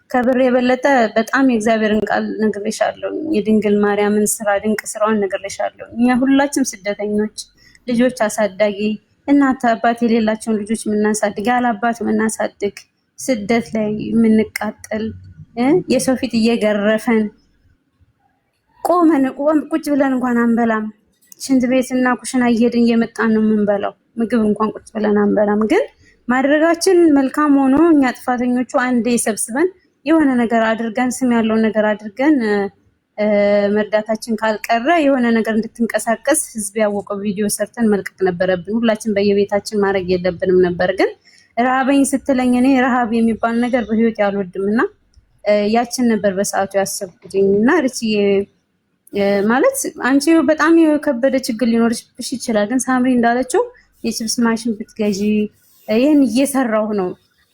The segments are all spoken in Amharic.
ከብር የበለጠ በጣም የእግዚአብሔርን ቃል ነግሬሻለሁ። የድንግል ማርያምን ስራ ድንቅ ስራዋን ነግሬሻለሁ። እኛ ሁላችንም ስደተኞች ልጆች አሳዳጊ እናት አባት የሌላቸውን ልጆች የምናሳድግ ያለ አባት የምናሳድግ ስደት ላይ የምንቃጠል የሰው ፊት እየገረፈን ቆመን ቁጭ ብለን እንኳን አንበላም። ሽንት ቤትና ኩሽና እየሄድን እየመጣን ነው የምንበላው። ምግብ እንኳን ቁጭ ብለን አንበላም። ግን ማድረጋችን መልካም ሆኖ እኛ ጥፋተኞቹ አንዴ ሰብስበን የሆነ ነገር አድርገን ስም ያለውን ነገር አድርገን መርዳታችን ካልቀረ የሆነ ነገር እንድትንቀሳቀስ ህዝብ ያወቀው ቪዲዮ ሰርተን መልቀቅ ነበረብን። ሁላችን በየቤታችን ማድረግ የለብንም ነበር። ግን ረሃበኝ ስትለኝ እኔ ረሃብ የሚባል ነገር በህይወት ያልወድም እና ያችን ነበር በሰዓቱ ያሰብኩትኝ እና ርችዬ ማለት አንቺ በጣም የከበደ ችግር ሊኖርሽ ይችላል። ግን ሳምሪ እንዳለችው የችብስ ማሽን ብትገዢ ይህን እየሰራሁ ነው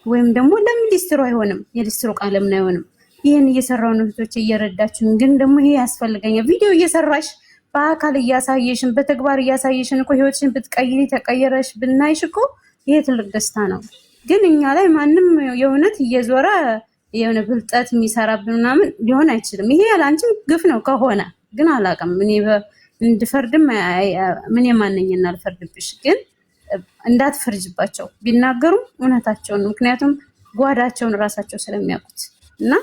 ወይም ደግሞ ለምን ሊስትሮ አይሆንም? የሊስትሮ ቃል ለምን አይሆንም? ይህን እየሰራሁ ነው እህቶቼ እየረዳችሁን። ግን ደግሞ ይሄ ያስፈልገኛል። ቪዲዮ እየሰራሽ በአካል እያሳየሽን በተግባር እያሳየሽን እኮ ህይወትሽን ብትቀይሪ ተቀየረሽ ብናይሽ እኮ ይሄ ትልቅ ደስታ ነው። ግን እኛ ላይ ማንም የእውነት እየዞረ የሆነ ብልጠት የሚሰራብን ምናምን ሊሆን አይችልም። ይሄ ያላንቺም ግፍ ነው ከሆነ ግን አላውቅም። እኔ እንድፈርድም ምን የማነኝና አልፈርድብሽ። ግን እንዳትፈርጅባቸው ቢናገሩም እውነታቸውን፣ ምክንያቱም ጓዳቸውን ራሳቸው ስለሚያውቁት እና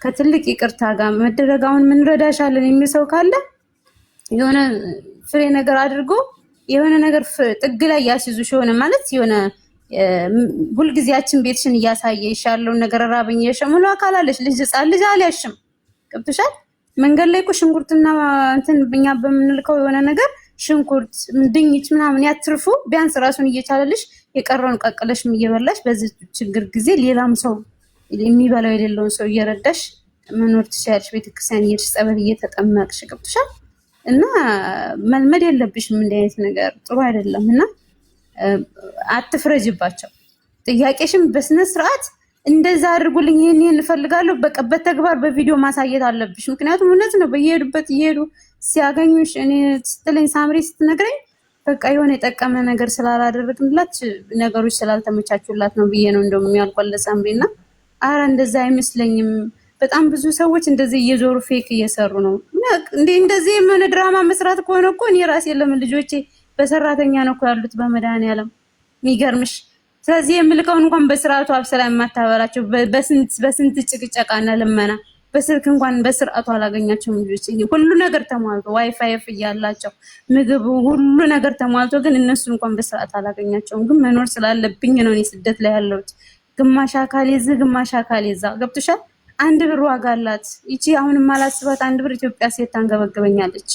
ከትልቅ ይቅርታ ጋር መደረጋውን ምንረዳሻለን የሚል ሰው ካለ የሆነ ፍሬ ነገር አድርጎ የሆነ ነገር ጥግ ላይ ያስይዙሽ የሆነ ማለት የሆነ ሁልጊዜያችን ቤትሽን እያሳየሽ ያለውን ነገር ራበኝ የሸሙሉ አካላለሽ ልጅ ህፃን ልጅ አልያሽም። ገብቶሻል? መንገድ ላይ እኮ ሽንኩርትና እንትን እኛ በምንልከው የሆነ ነገር ሽንኩርት ድንች ምናምን ያትርፉ ቢያንስ ራሱን እየቻለልሽ የቀረውን ቀቅለሽ እየበላሽ በዚህ ችግር ጊዜ ሌላም ሰው የሚበላው የሌለውን ሰው እየረዳሽ መኖር ትችያለሽ። ቤተክርስቲያን እየሄድሽ ጸበል እየተጠመቅሽ ገብቶሻል? እና መልመድ የለብሽም እንዲህ አይነት ነገር ጥሩ አይደለም። እና አትፍረጅባቸው። ጥያቄሽም በስነ ስርዓት እንደዛ አድርጉልኝ ይሄን እፈልጋለሁ በቃ በተግባር በቪዲዮ ማሳየት አለብሽ። ምክንያቱም እውነት ነው በየሄዱበት እየሄዱ ሲያገኙሽ እኔ ስትለኝ ሳምሪ ስትነግረኝ በቃ የሆነ የጠቀመ ነገር ስላላደረግንላት ነገሮች ስላልተመቻቹላት ነው ብዬ ነው እንደውም ያልቆለ ሳምሪና አረ እንደዛ አይመስለኝም። በጣም ብዙ ሰዎች እንደዚህ እየዞሩ ፌክ እየሰሩ ነው። እንደዚህ የሆነ ድራማ መስራት ከሆነ እኮ እኔ ራሴ ለምን ልጆቼ በሰራተኛ ነው እኮ ያሉት በመድኃኒዓለም የሚገርምሽ። ስለዚህ የምልከውን እንኳን በስርዓቱ አብሰላ የማታበላቸው በስንት ጭቅጨቃና ልመና በስልክ እንኳን በስርዓቱ አላገኛቸውም ልጆች። ሁሉ ነገር ተሟልቶ ዋይፋይ እያላቸው ምግብ ሁሉ ነገር ተሟልቶ ግን እነሱ እንኳን በስርዓት አላገኛቸውም። ግን መኖር ስላለብኝ ነው እኔ ስደት ላይ ያለሁት። ግማሽ አካል እዚህ ግማሽ አካል እዛ ገብቶሻል። 1 ብር ዋጋ አላት ይቺ። አሁንም ማላስባት 1 ብር ኢትዮጵያ ሴት ታንገበግበኛለች።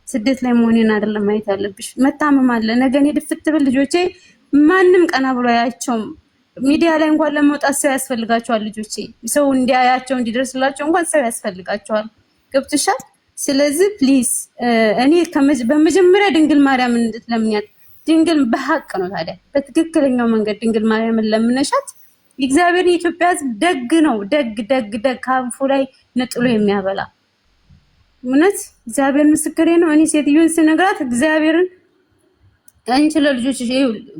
ስደት ላይ መሆኔን አይደለም ማየት ያለብሽ። መታመም አለ ነገ እኔ ድፍት ብል ልጆቼ ማንም ቀና ብሎ ያያቸውም። ሚዲያ ላይ እንኳን ለመውጣት ሰው ያስፈልጋቸዋል። ልጆቼ ሰው እንዲያያቸው እንዲደርስላቸው እንኳን ሰው ያስፈልጋቸዋል። ገብቶሻል? ስለዚህ ፕሊዝ እኔ በመጀመሪያ ድንግል ማርያምን እንድትለምኛት። ድንግል በሐቅ ነው ታዲያ በትክክለኛው መንገድ ድንግል ማርያምን ለምነሻት። እግዚአብሔር የኢትዮጵያ ሕዝብ ደግ ነው። ደግ ካንፉ ላይ ነጥሎ የሚያበላ እውነት እግዚአብሔር ምስክሬ ነው። እኔ ሴትዮን ስነግራት እግዚአብሔርን አንቺ ለልጆች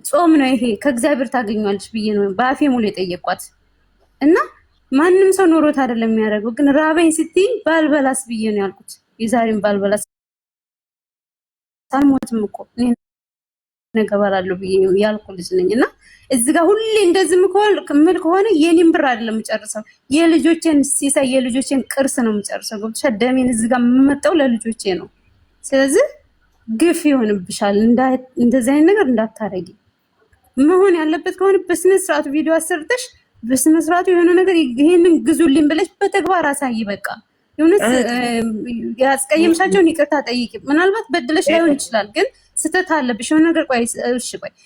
ጾም ነው ይሄ ከእግዚአብሔር ታገኛለች ብዬ ነው በአፌ ሙሉ የጠየቋት። እና ማንም ሰው ኖሮት አይደለም የሚያደርገው። ግን ራበኝ ስትይ ባልበላስ ብዬ ነው ያልኩት። የዛሬን ባልበላስ ሳልሞትም እኮ እኔ ነገባላለሁ ብዬ ያልኩ ልጅ ነኝ። እና እዚህ ጋር ሁሌ እንደዚህ ምል ከሆነ የኔን ብር አይደለም የምጨርሰው የልጆቼን ሲሳይ የልጆቼን ቅርስ ነው የምጨርሰው። ገብቶሻል? ደሜን እዚህ ጋር የምመጣው ለልጆቼ ነው። ስለዚህ ግፍ ይሆንብሻል። እንደዚህ አይነት ነገር እንዳታረጊ። መሆን ያለበት ከሆነ በስነ ስርዓቱ ቪዲዮ አሰርተሽ በስነ ስርዓቱ የሆነ ነገር ይሄንን ግዙልኝ ብለሽ በተግባር አሳይ። በቃ የሆነስ ያስቀየምሻቸውን ይቅርታ ጠይቂ። ምናልባት በድለሽ ላይሆን ይችላል፣ ግን ስተት አለብሽ የሆነ ነገር። ቆይ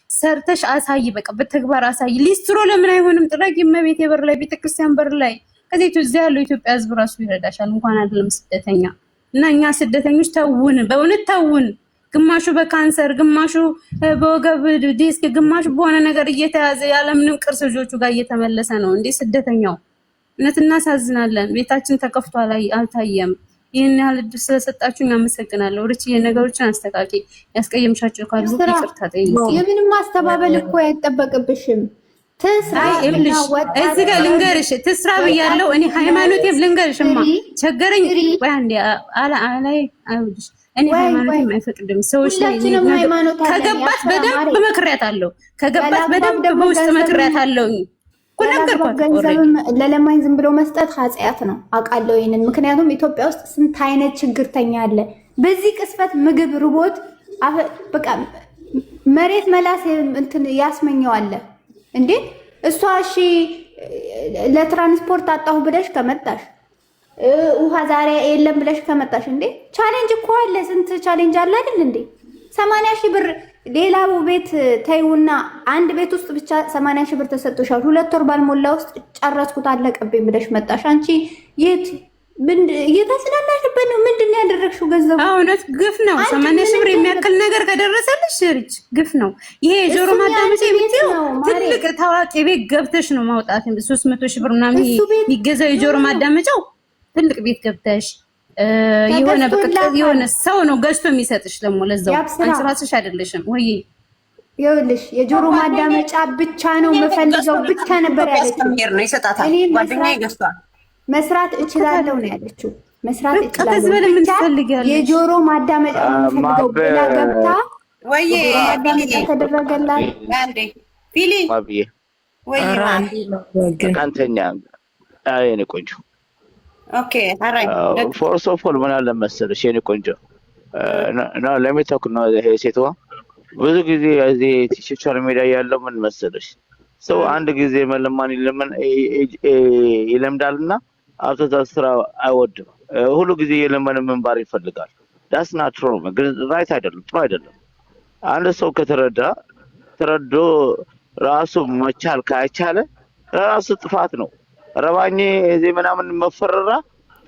ሰርተሽ አሳይ። በቃ በተግባር አሳይ። ሊስትሮ ለምን አይሆንም? ጥራጊ መቤት የበር ላይ ቤተክርስቲያን በር ላይ ከዚህ እዚያ ያለው ኢትዮጵያ ሕዝብ ራሱ ይረዳሻል። እንኳን አይደለም ስደተኛ። እና እኛ ስደተኞች ተውን፣ በእውነት ተውን። ግማሹ በካንሰር ግማሹ በወገብ ዲስክ ግማሹ በሆነ ነገር እየተያዘ ያለምንም ቅርስ ልጆቹ ጋር እየተመለሰ ነው እንዴ ስደተኛው። እውነት እናሳዝናለን። ቤታችን ተከፍቶ አልታየም። ይህን ያህል እድል ስለሰጣችሁ አመሰግናለሁ። ርቺ የነገሮችን አስተካኪ። ያስቀየምሻቸው ካሉ ይቅርታ ጠይቂ። የምንም ማስተባበል እኮ አይጠበቅብሽም። እዚህ ጋር ልንገርሽ ትስራ ብያለሁ እኔ ሃይማኖቴም ልንገርሽማ ቸገረኝ ወይ አንዴ አላይ አይውልሽ እኔ ሃይማኖቴም አይፈቅድም ሰዎች ላይ ከገባት በደንብ መክሪያታለሁ ከገባት በደንብ በውስጥ መክሪያታለሁ ገንዘብም ለለማኝ ዝም ብሎ መስጠት ኃጢአት ነው አውቃለሁ ይሄንን ምክንያቱም ኢትዮጵያ ውስጥ ስንት አይነት ችግርተኛ አለ በዚህ ቅስፈት ምግብ ርቦት በቃ መሬት መላስ እንትን ያስመኘዋል እንዴ እሷ እሺ ለትራንስፖርት አጣሁ ብለሽ ከመጣሽ ውሃ ዛሬ የለም ብለሽ ከመጣሽ እንዴ ቻሌንጅ እኮ አለ ስንት ቻሌንጅ አለ አይደል እንዴ 80,000 ብር ሌላው ቤት ተይውና አንድ ቤት ውስጥ ብቻ 80,000 ብር ተሰጥቶሻል 2 ወር ባልሞላ ውስጥ ጨረስኩት አለቀብኝ ብለሽ መጣሽ አንቺ የት እየተስናናሽበት ነው ምንድነው ያደረግሽው ገንዘቡ እውነት ግፍ ነው 80,000 ብር የሚያክል ነገር ከደረሰልሽ ርጭ ግፍ ነው ይሄ ጆሮ ማዳመጫ የምትይው ትልቅ ታዋቂ ቤት ገብተሽ ነው ማውጣት 300,000 ብር ምናምን የሚገዛው የጆሮ ማዳመጫው ትልቅ ቤት ገብተሽ የሆነ በቅጥ የሆነ ሰው ነው ገዝቶ የሚሰጥሽ ደግሞ ለዛው አንቺ ራስሽ አይደለሽም ወይ ይኸውልሽ የጆሮ ማዳመጫ ብቻ ነው መፈልገው ብቻ ነበር ያለችው ነው ይሰጣታል ጓደኛዬ ገዝቷል መስራት እችላለሁ ነው ያለችው መስራት እችላለሁ የጆሮ ማዳመጫ ነው ብላ ገብታ ወይ ማዳመጫ ተደረገላት አንዴ ፊሊ ወይ ካንተኛ አይኔ ቆንጆ ኦኬ አራይ ፎርስ ኦፍ ኦል ምን አለ መሰለሽ የኔ ቆንጆ ነው ለሚታኩ ነው ይሄ ሴትዋ ብዙ ጊዜ እዚህ ሶሻል ሚዲያ ያለው ምን መሰለሽ ሰው አንድ ጊዜ መለማን ይለምዳልና አውጥቶ ስራ አይወድም ሁሉ ጊዜ የለመነ መንባር ይፈልጋል ዳስ ናት ትሩ ግን ራይት አይደለም ጥሩ አይደለም አንድ ሰው ተረዶ ራሱ መቻል ካይቻለ ራሱ ጥፋት ነው ረባኝ እዚህ ምናምን መፈረራ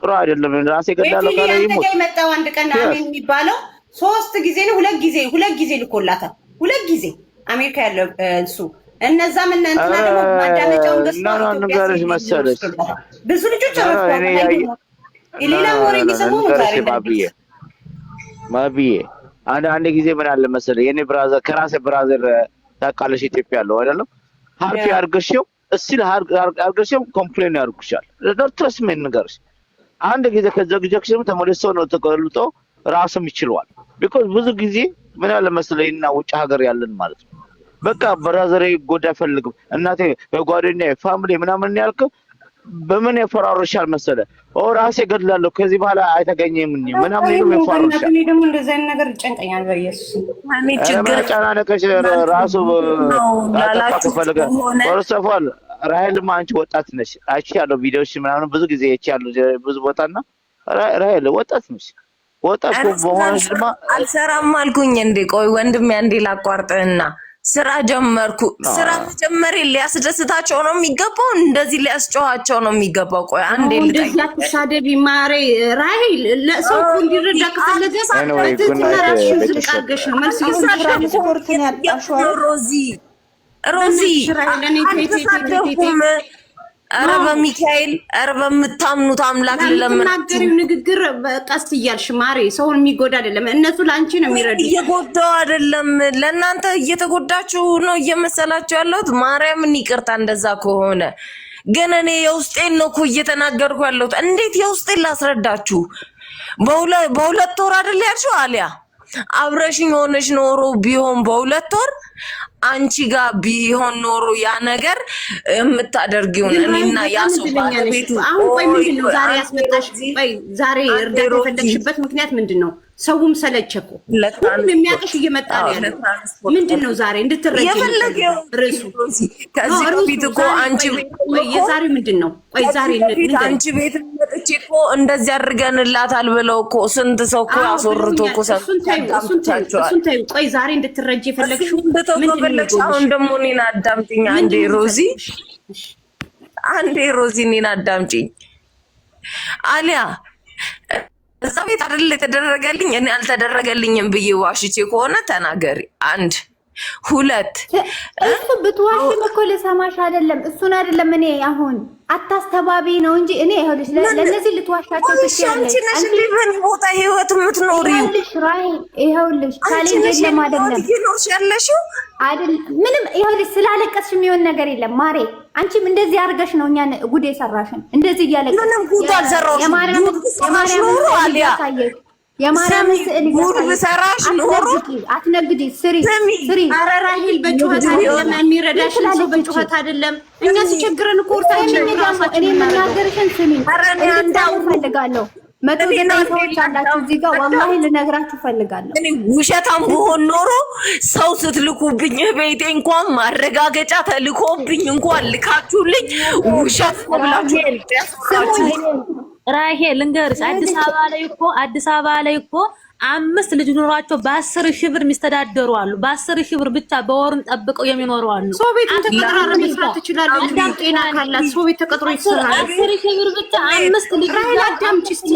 ጥሩ አይደለም ራሴ ገዳለው ካለ ይሞት የመጣው አንድ ቀን አሜን የሚባለው 3 ጊዜ ነው 2 ጊዜ ልኮላታል 2 ጊዜ አሜሪካ ያለው እሱ እነዛ ምን እንትና ደግሞ ማዳመጫውን ገዝተው ነገርሽ መሰለሽ ብዙ ልጆች አረፈው ሌላ ወሬ የሚሰሙ ዛሬ ማብዬ አንድ ጊዜ ምን አለ መሰለሽ የኔ ብራዘር ከራሴ ብራዘር ታቃለሽ ኢትዮጵያ ያለው አይደለም ሃርፒ አርገሽው እስቲ አርገሽው ኮምፕሌን ያርጉሻል ለዶክተርስ ምን ነገርሽ አንድ ጊዜ ከዘግጀክሽም ተመልሶ ነው ተቀልጦ ራስም ይችላል because ብዙ ጊዜ ምን አለ መሰለኝና ውጭ ሀገር ያለን ማለት ነው በቃ ብራዘሬ ጎዳ ፈልግም እናቴ ጓደኛዬ ፋሚሊ ምናምን ያልክ በምን ያፈራርሻል መሰለ ራሴ ገድላለሁ ከዚህ በኋላ አይተገኘም ምናምን ነው ያፈራርሻል እኔ ደግሞ እንደዚህ አይነት ነገር ይጨንቀኛል በኢየሱስ እኔ ችግር ጫናነከሽ ራሱ ላላችሁ ወርሰፋል ራይልማ አንቺ ወጣት ነሽ አቺ ያለው ቪዲዮሽ ምናምን ብዙ ጊዜ ያቺ ብዙ ቦታና ራይል ወጣት ነሽ ወጣት በሆነሽ ድማ አልሰራም አልኩኝ እንዴ ቆይ ወንድሜ አንዴ ላቋርጥህና ስራ ጀመርኩ ስራ መጀመር ሊያስደስታቸው ነው የሚገባው እንደዚህ ሊያስጨዋቸው ነው የሚገባው ቆይ አንዴ እንደዚህ አትሳደቢ ማሬ ራይል ለሰው እንዲረዳ ከፈለገ ራስሽን ዝቅ አድርገሽ ነው መልስ ይሰጣል ስፖርትን ያጣሽው ሮዚ ኧረ በሚካኤል ኧረ በምታምኑት አምላክ ለምናገሪው ንግግር ቀስ እያልሽ ማሬ ሰውን የሚጎዳ አይደለም እነሱ ላንቺ ነው የሚረዱ እየጎዳው አይደለም ለእናንተ እየተጎዳችሁ ነው እየመሰላችሁ ያለሁት ማርያምን ይቅርታ እንደዛ ከሆነ ግን እኔ የውስጤን ነው እኮ እየተናገርኩ ያለሁት እንዴት የውስጤን ላስረዳችሁ በሁለት ወር አይደል ያልሽው አሊያ አብረሽኝ ሆነሽ ኖሮ ቢሆን በሁለት ወር አንቺ ጋር ቢሆን ኖሮ ያ ነገር የምታደርጊው እኔና ያሰው ባለቤቱ አሁን ቆይ ምንድነው ዛሬ ያስመጣሽ ቆይ ዛሬ እርዳታ የፈለግሽበት ምክንያት ምንድነው ሰውም ሰለቸኮ ሁሉም የሚያቀሽ እየመጣ ነው ያለው ምንድነው ዛሬ እንድትረጂ የፈለገው ርሱ ከዚህ በፊት እኮ አንቺ ቆይ የዛሬ ምንድነው ቆይ ዛሬ አንቺ ቤት መጥቼ እኮ እንደዚህ አድርገንላታል ብለው እኮ ስንት ሰው እኮ አስወርቶ እኮ እሱን ተይው ቆይ ዛሬ እንድትረጂ የፈለግሽው ምንድነው አሁን ደግሞ እኔን አዳምጪኝ አንዴ ሮዚ እኔን አዳምጪኝ አሊያ እዛ ቤት አይደል የተደረገልኝ እኔ አልተደረገልኝም ብዬ ዋሽቼ ከሆነ ተናገሪ አንድ ሁለት እሱ ብትዋሽም እኮ ልሰማሽ አይደለም። እሱን አይደለም እኔ አሁን አታስተባቢ ነው እንጂ እኔ ይኸውልሽ ለነዚህ ልትዋሻቸው ትችያለሽ። አንቺ ነሽ ምን ቦታ ህይወት የምትኖሪው? ይኸውልሽ ቻሌንጅ ለማደለም ይኖርሽ ያለሽው አይደል? ምንም ይኸውልሽ ስላለቀስሽ የሚሆን ነገር የለም ማሬ። አንቺም እንደዚህ አድርገሽ ነው እኛን ጉድ የሰራሽን። እንደዚህ እያለቀስሽ ምንም ጉድ አልሰራሁሽም። የማርያም ስዕል ጉድ ብሰራሽ ኖሮ አትነግዲ። ስሪ ኧረ ራሂል በጩኸት አይደለም የሚረዳሽን ሰው በጩኸት አይደለም። እኛ ሲቸግረን እኮ ወርታችን እኔ የምናገርሽን ስሚ። እንዳው ፈልጋለሁ 109 ሰዎች አላችሁ እዚህ ጋር ወላሂ ልነግራችሁ ፈልጋለሁ። እኔ ውሸታም ብሆን ኖሮ ሰው ስትልኩብኝ ቤቴ እንኳን ማረጋገጫ ተልኮብኝ እንኳን ልካችሁልኝ ውሸት ብላችሁ ራሄል ልንገርሽ፣ አዲስ አበባ ላይ እኮ 5 ልጅ ኖሯቸው በ10,000 ብር የሚስተዳደሩ አሉ። በ10,000 ብር ብቻ በወሩን ጠብቀው የሚኖሩ አሉ። ሰው ቤት ተቀጥራ መስራት ትችላለች። ጤና ካላት ሰው ቤት ተቀጥሮ ይሰራል። 10,000 ብር ብቻ 5 ልጅ አዳምጪ እስቲ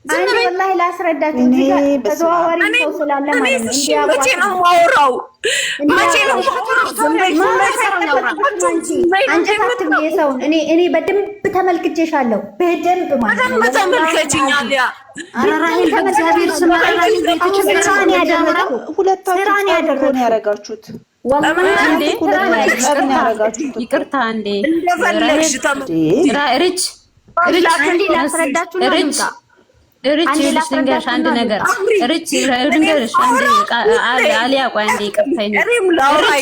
ወላሂ ላስረዳችሁ እዚህ ጋር ተዘዋዋሪ ሰው ስላለ ማለት ነው። መቼ ነው የማወራው? መቼ ነው የሰውን እኔ በደንብ ተመልክቼሻለሁ። በደንብ ማለት ነው። ተመልከችኛል። ያ አራራሂል በእግዚአብሔር ስም አራራሂል ስራን ያደረገው ሁለታችሁን ያደረጋችሁት ይቅርታ እንዴ እንደፈለግሽ ሪች ላስረዳችሁ ነው። ሪች ልንገርሽ አንድ ነገር ሪች ልንገርሽ አንድ አሊያ ቆይ አንዴ ይቅርታኝ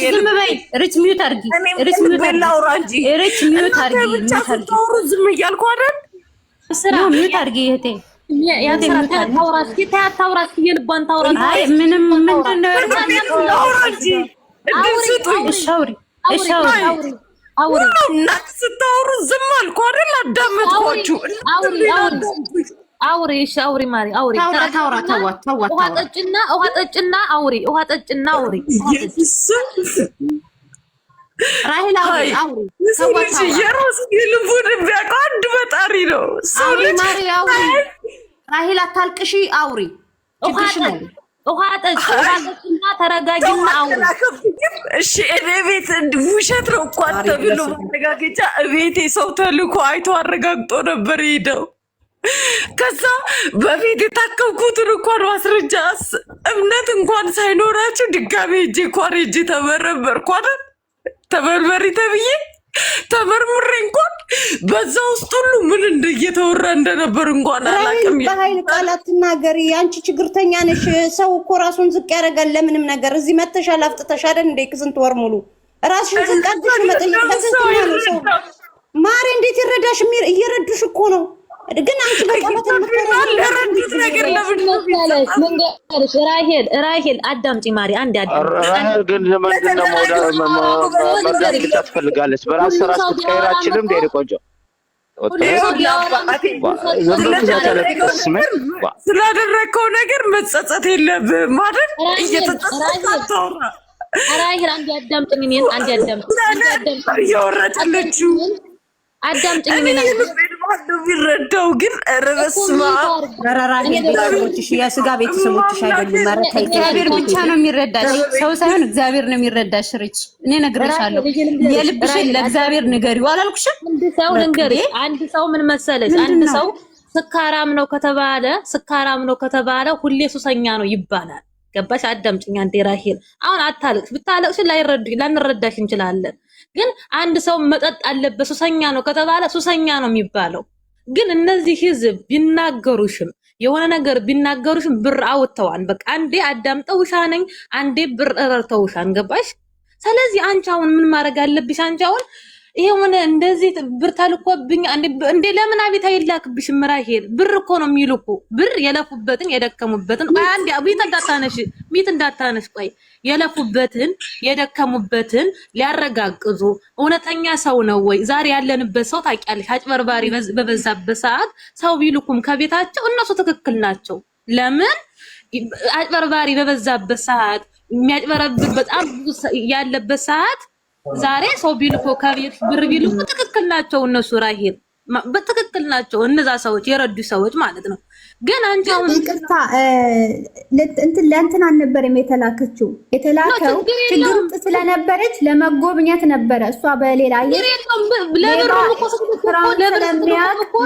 ዝም በይ ሪች ሚዩት አድርጊ ሪች ሚዩት አድርጊ ዝም እያልኩ አይደል ስራ ሚዩት አድርጊ እህቴ ምንም ምንድን ነው ስታወሩ ዝም አልኩ አይደል? አዳመጥኳችሁ። አውሪ እሺ፣ አውሪ ማሪ፣ አውሪ። ውሃ ጠጭና አውሪ። ራሂል አውሪ። የራሱ የልቡን የሚያውቀው አንድ ፈጣሪ ነው። ሰው ልጅ ራሂል አታልቅሺ፣ አውሪ። ውሃ ጠጭና ተረጋጊና አውሪ። እሺ እኔ ቤት ውሸት ነው እኮ ተብሎ ማረጋገጫ ቤቴ ሰው ተልኮ አይቶ አረጋግጦ ነበር ሄደው። ከዛ በፊት የታከምኩትን እንኳን ማስረጃ እምነት እንኳን ሳይኖራቸው ድጋሜ ሄጄ እንኳን ሄጄ ተመረመርኩ አይደል? ተመርመሪ ተብዬ ተመርምሬ እንኳን በዛ ውስጥ ሁሉ ምን እየተወራ እንደነበር እንኳን አላውቅም። በኃይል ቃላት ትናገሪ። አንቺ ችግርተኛ ነሽ። ሰው እኮ ራሱን ዝቅ ያደርጋል ለምንም ነገር። እዚህ መተሻል አፍጥተሽ አይደል እንደ ስንት ወር ሙሉ ራስሽን ዝቅ አድርገሽ መጠየቅ ለስንት ነው ሰው ማሬ እንዴት ይረዳሽ? እየረዱሽ እኮ ነው። ግን አንቺ ለረዱት ነገር ለምን ራሄል አዳምጪ ማሪ፣ አንድ ራሄል ግን ለምንድን ነው መርዳት ብቻ ትፈልጋለች? በራስ ራስ ትቀይራችንም ዴሪ ቆንጆ ስላደረግከው ነገር መጸጸት የለብህም ማለት እየተጸጸት ራሄል አንድ አዳምጪኝ፣ እኔን አንድ አዳምጪኝ። እየወረደለችው አዳምጪኝ ቢረዳው ግን ረበስማ ቤተሰቦችሽ የስጋ ቤተሰቦችሽ አይደሉም። እግዚአብሔር ብቻ ነው የሚረዳሽ፣ ሰው ሳይሆን እግዚአብሔር ነው የሚረዳሽ። ሪች እኔ እነግርሻለሁ፣ የልብሽን ለእግዚአብሔር ንገሪው አላልኩሽም? አንድ ሰው ምን መሰለሽ፣ አንድ ሰው ስካራም ነው ከተባለ ሁሌ ሱሰኛ ነው ይባላል። ገባሽ? አዳምጪኝ አንዴ ራሄል። አሁን አታልቅሽ፣ ብታለቅሽ ላንረዳሽ እንችላለን። ግን አንድ ሰው መጠጥ አለበት ሱሰኛ ነው ከተባለ ሱሰኛ ነው የሚባለው። ግን እነዚህ ህዝብ ቢናገሩሽም የሆነ ነገር ቢናገሩሽም ብር አውጥተዋን በቃ አንዴ አዳምጠውሻ ነኝ አንዴ ብር ረርተውሻን። ገባሽ? ስለዚህ አንቺ አሁን ምን ማድረግ አለብሽ? አንቺ አሁን ይሄውን እንደዚህ ብር ተልኮብኝ እንዴ ለምን አቤት አይላክብሽም? ራሄል ብር እኮ ነው የሚልኩ ብር የለፉበትን የደከሙበትን አንዴ ቤት እንዳታነሽ ቆይ የለፉበትን የደከሙበትን ሊያረጋግጡ እውነተኛ ሰው ነው ወይ? ዛሬ ያለንበት ሰው ታውቂያለሽ፣ አጭበርባሪ በበዛበት ሰዓት ሰው ቢልኩም ከቤታቸው እነሱ ትክክል ናቸው። ለምን አጭበርባሪ በበዛበት ሰዓት የሚያጭበረብር በጣም ብዙ ያለበት ሰዓት ዛሬ ሰው ቢልኮ ከቤት ብር ቢልኩ ትክክል ናቸው እነሱ። ራሄል በትክክል ትክክል ናቸው እነዛ ሰዎች የረዱ ሰዎች ማለት ነው። ግን አንቺ አሁን ይቅርታ እንትን ለእንትን አልነበረም የተላከችው። የተላከው ችግር ውስጥ ስለነበረች ለመጎብኘት ነበረ። እሷ በሌላ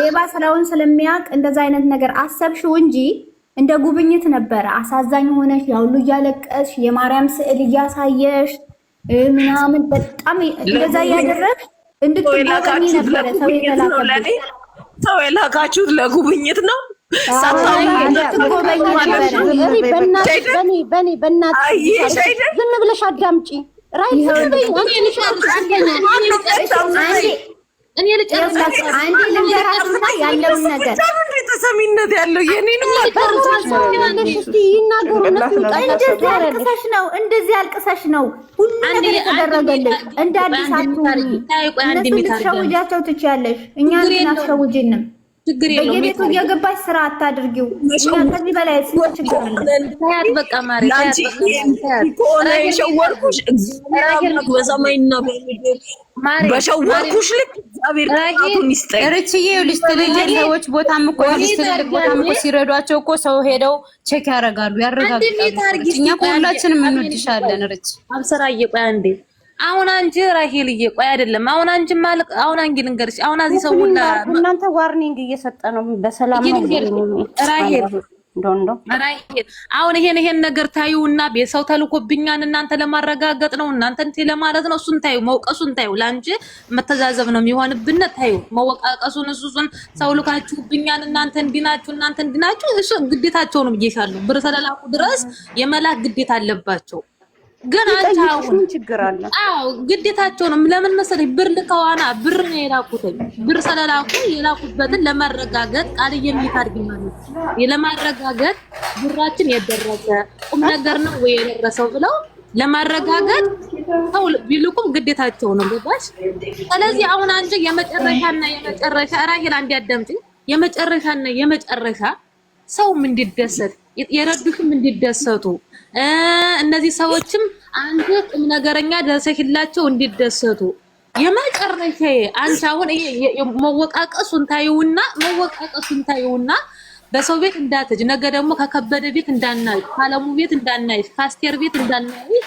ሌባ ስራውን ስለሚያውቅ እንደዛ አይነት ነገር አሰብሽው እንጂ እንደ ጉብኝት ነበረ። አሳዛኝ ሆነሽ ያው ሁሉ እያለቀሽ የማርያም ስዕል እያሳየሽ ምናምን በጣም እንደዛ እያደረግሽ እንድትጎበኝ ነበረ ሰው የተላከው። ሰው የላካችሁት ለጉብኝት ነው። ዝም ብለሽ አዳምጪ። እኔ ልጨርስ አንዴ ልንገራችሁና ያለውን ነገር ተሰሚነት ያለው የኔንም እንደዚህ አልቅሰሽ ነው ሁሉ ነገር የተደረገልሽ። እንደ አዲስ አትሁኚ። እነሱ ልትሸውጃቸው ትችያለሽ፣ እኛ እናስሸውጅንም። በየቤቱ እየገባሽ ስራ አታድርጊው። እኛ ከዚህ በላይ ችግር አለ። ታያት በቃ ማሪ የሸወርኩሽ እግዚአብሔር በሰማይና በምድር በሸወርኩሽ ልክ እግዚአብሔር ቃቱን ይስጠኝ። ርችዬ ልጅ ትልልቅ ሰዎች ቦታም እኮ ትልልቅ ቦታም እኮ ሲረዷቸው እኮ ሰው ሄደው ቼክ ያደርጋሉ፣ ያረጋግጣሉ። እኛ ሁላችንም እንወድሻለን ርች አብሰራዬ። ቆይ አንዴ አሁን አንቺ ራሄልዬ ቆይ አይደለም አሁን አንቺ ማለት አሁን አንቺ ልንገርሽ አሁን እዚህ ሰው ሁላ እናንተ ዋርኒንግ እየሰጠ ነው በሰላም ነው ራሄል ዶንዶ ራሄል አሁን ይሄን ነገር ታዩና ቤተሰው ተልኮብኛን እናንተ ለማረጋገጥ ነው እናንተ እንትን ለማለት ነው። እሱን ታዩ መውቀሱን ታዩ ላንቺ መተዛዘብ ነው የሚሆንብን። ታዩ መወቃቀሱን እሱን ሰው ልካችሁብኛን እናንተ እንዲናችሁ እሱ ግዴታቸው ነው ብዬሻለሁ። ብር ስለላኩ ድረስ የመላክ ግዴታ አለባቸው። ግን አንተ አሁን ችግር አለ። አዎ ግዴታቸው ነው። ለምን መሰለኝ ብር ልከዋና ብር ነው የላኩት። ብር ስለላኩ የላኩበትን ለማረጋገጥ ቃል የሚታርግ ማለት ለማረጋገጥ ብራችን የደረሰ ቁም ነገር ነው ወይ የደረሰው ብለው ለማረጋገጥ ሰው ቢልኩም ግዴታቸው ነው ገባሽ? ስለዚህ አሁን አንቺ የመጨረሻና የመጨረሻ ራሄል አንድ ያዳምጪ። የመጨረሻና የመጨረሻ ሰውም እንዲደሰት የረዱሽም እንዲደሰቱ እነዚህ ሰዎችም አንተ ቁም ነገረኛ ደረሰሽላቸው እንዲደሰቱ የመጨረሻ አንቺ አሁን መወቃቀሱን ታዩና በሰው ቤት እንዳትጅ ነገ ደግሞ ከከበደ ቤት እንዳናይ ካለሙ ቤት እንዳናይ ካስቴር ቤት እንዳናይ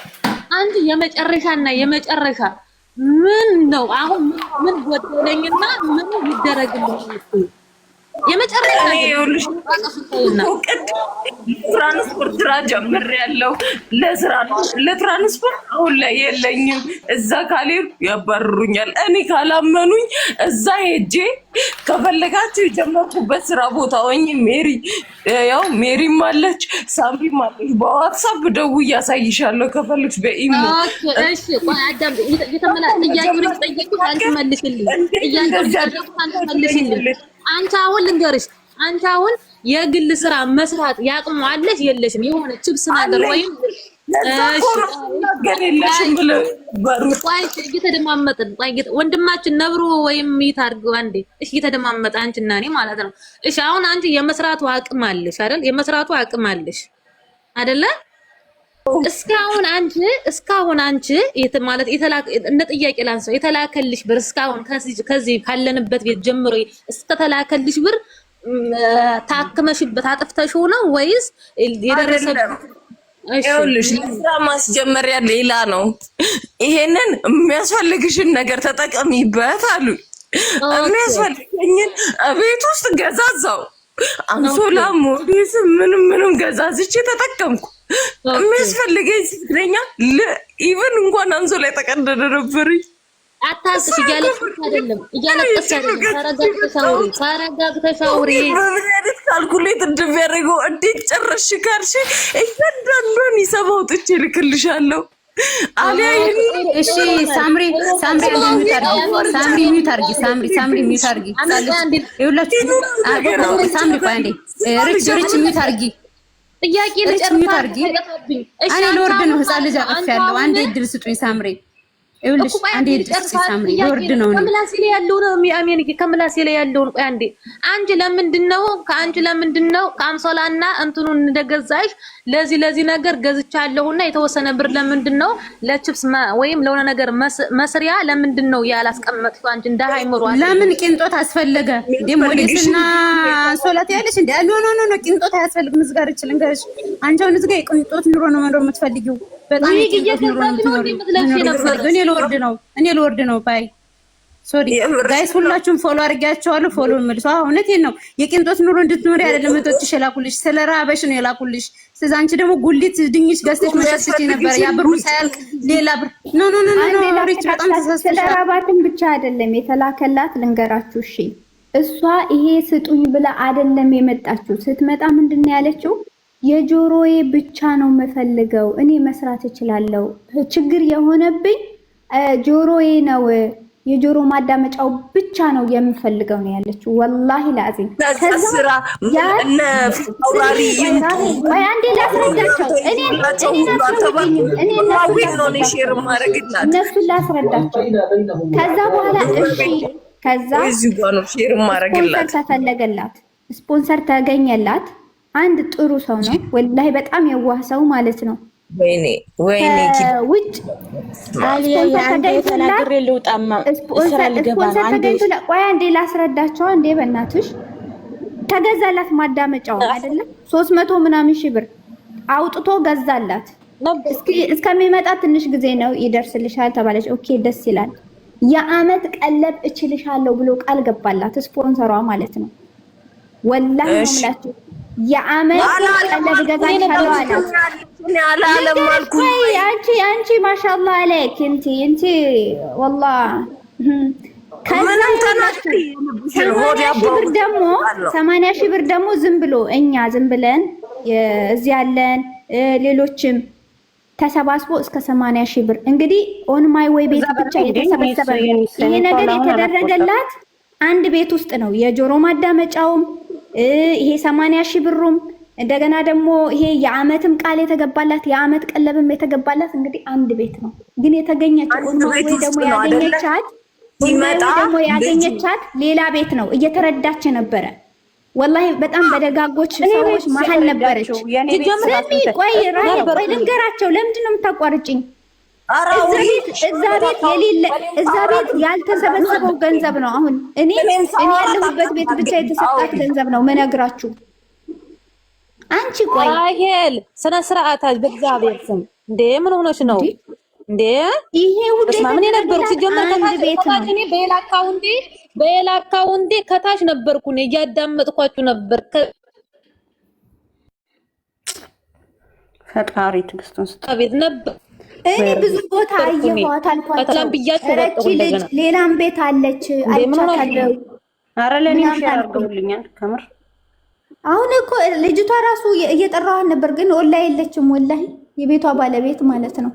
አንቺ የመጨረሻና የመጨረሻ ምን ነው አሁን ምን ጎደለኝና ምን ይደረግልኝ የመጨረሻ ትራንስፖርት ስራ ጀምሬያለሁ። ለትራንስፖርት አሁን ላይ የለኝም። እዛ ካልሄድኩ ያባርሩኛል። እኔ ካላመኑኝ እዛ ሄጄ ከፈለጋችሁ የጀመርኩበት ስራ ቦታ ሆኜ ሜሪም አለች ሳምሪም አለች። በዋትሳፕ ደውዬ አሳይሻለሁ ከፈለግሽ በኢሞ። እሺ ቆይ አዳም ጥያቄውን ጠየቁት አንተ መልሽልኝ። አንቺ አሁን ልንገርሽ፣ አንቺ አሁን የግል ስራ መስራት ያቅሙ አለሽ የለሽም? የሆነ ችብስ ነገር ወይም እየተደማመጥን ወንድማችን ነብሮ ወይም ይታርገው አንዴ። እሺ እየተደማመጠ አንቺና እኔ ማለት ነው። እሺ አሁን አንቺ የመስራቱ አቅም አለሽ አይደል? የመስራቱ አቅም አለሽ አይደለ? እስካሁን አንቺ ማለት እንደ ጥያቄ ላንሰው የተላከልሽ ብር እስካሁን ከዚህ ካለንበት ቤት ጀምሮ እስከተላከልሽ ብር ታክመሽበት አጥፍተሽው ነው ወይስ የደረሰብሽ? ይኸውልሽ ለስራ ማስጀመሪያ ሌላ ነው። ይሄንን የሚያስፈልግሽን ነገር ተጠቀሚበት አሉ። የሚያስፈልገኝን ቤት ውስጥ ገዛዛው አንሶላ ሞዴስ ምንም ገዛዝቼ ተጠቀምኩ። የሚያስፈልገኝ ሲትለኛ ኢቭን እንኳን አንሶላ የተቀደደ ነበር። አታስሽ እያለቀስሽ አይደለም። ተረጋግተሽ አውሪ። ካልኩሌት እንደሚያደርገው እንዴት ጨረስሽ ካልሽ እያንዳንዷን ሂሳብ አውጥቼ እልክልሻለሁ። እሺ ሳምሪ ሚዩት አድርጊ። ሳምሪ ሚዩት አድርጊ። ይኸውላችሁ ሳምሪ ቆይ አንዴ ሪች ሚዩት አድርጊ። ጥያቄ ሚዩት አድርጊ። እኔ ልወርድ ነው። ህፃን ልጅ አቅፌያለሁ። አንዴ እድል ስጡኝ ሳምሪ ይኸውልሽ አንዴ ሳምሪ ወርድ ነው ከምላሴ ላይ ያለው ነው የሚያሜን ከምላሴ ላይ ያለው ቆይ አንዴ አንቺ ለምንድነው ከአምሶላና እንትኑን እንደገዛሽ ለዚህ ነገር ገዝቻለሁና የተወሰነ ብር ለምንድነው ለቺፕስ ወይም ለሆነ ነገር መስሪያ ለምንድነው ያላስቀመጥሽው አንቺ እንደ ሃይምሮ ለምን ቅንጦት አስፈለገ ሞዴስና ሶላት ያለሽ እንደ ኖ ቅንጦት አያስፈልግም ዝጋር ይችላል ጋርሽ አንቺው ንዝጋ ቅንጦት ኑሮ ነው ማለት የምትፈልጊው በጣም እኔ ልወርድ ነው ባይ ሶሪ ጋይስ ሁላችሁም ፎሎ አድርጋችኋለሁ ፎሎ መልሱ እውነቴን ነው የቅንጦት ኑሮ እንድትኖሪ አይደለም እህቶችሽ የላኩልሽ ስለራበሽ ነው የላኩልሽ ስለዚህ አንቺ ደግሞ ጉሊት ድንች ገዝተሽ መሸጥሽ ነበር ያ ብሩ ሳያልቅ ሌላ ብር ኖ ሪች በጣም ስለራባትን ብቻ አይደለም የተላከላት ልንገራችሁ እሺ እሷ ይሄ ስጡኝ ብላ አይደለም የመጣችው ስትመጣ ምንድነው ያለችው የጆሮዬ ብቻ ነው የምፈልገው እኔ መስራት እችላለሁ ችግር የሆነብኝ ጆሮዬ ነው የጆሮ ማዳመጫው ብቻ ነው የምፈልገው ነው ያለችው ወላሂ ላዚም ተስራ እና ፈውራሪ ወይ አንዴ ላስረዳቸው እኔ እነሱ ላስረዳቸው ከዛ በኋላ እሺ ከዛ ስፖንሰር ተፈለገላት ስፖንሰር ተገኘላት አንድ ጥሩ ሰው ነው ወላሂ በጣም የዋህ ሰው ማለት ነው ወይኔ ውጭ ቆይ አንዴ ላስረዳቸው አንዴ በእናትሽ ተገዛላት ማዳመጫው አይደለም 300 ምናምን ሺህ ብር አውጥቶ ገዛላት እስከሚመጣ ትንሽ ጊዜ ነው ይደርስልሻል ተባለች ኦኬ ደስ ይላል የአመት ቀለብ እችልሻለሁ ብሎ ቃል ገባላት ስፖንሰሯ ማለት ነው ወላሂ ነው የምላችሁ የአመት ቀለብ ገዛልሻለሁ አላት አንቺ ማሻአላህ አለክ እንት والله ከዛም ተናሽቲ 80 ሺህ ብር ደግሞ ዝም ብሎ እኛ ዝም ብለን እዚህ ያለን ሌሎችም ተሰባስቦ እስከ 80 ሺህ ብር እንግዲህ ኦን ማይ ዌይ ቤት ብቻ የተሰበሰበ ይሄ ነገር የተደረገላት አንድ ቤት ውስጥ ነው የጆሮ ማዳመጫውም ይሄ 80 ሺህ ብሩም እንደገና ደግሞ ይሄ የአመትም ቃል የተገባላት የአመት ቀለብም የተገባላት እንግዲህ አንድ ቤት ነው ግን የተገኘችው ወይ ደግሞ ያገኘቻት ሌላ ቤት ነው እየተረዳች ነበረ ወላሂ በጣም በደጋጎች ሰዎች መሀል ነበረች ቆይ ልንገራቸው ለምንድን ነው የምታቋርጭኝ እዛ ቤት ያልተሰበሰበው ገንዘብ ነው አሁን እኔ ያለሁበት ቤት ብቻ የተሰጣት ገንዘብ ነው መነግራችሁ አንቺ ቆይ አይሄል ስነ ስርዓታች በእግዚአብሔር ስም እንዴ ምን ሆነሽ ነው እንዴ ይሄ ሁሉ ምን የነበርኩ ሲጀመር ከታች እኔ በሌላ አካውንቴ ከታች ነበርኩ እኔ እያዳመጥኳችሁ ነበር ፈጣሪ ትግስቱን ቤት ነበር እኔ ብዙ ቦታ አየኋት አልኳቸው ረቺ ልጅ ሌላም ቤት አለች አይቻታለሁ ኧረ ለኔም ሼር አድርገውልኛል ከምር አሁን እኮ ልጅቷ ራሱ እየጠራኋት ነበር ግን ወላሂ የለችም ወላሂ የቤቷ ባለቤት ማለት ነው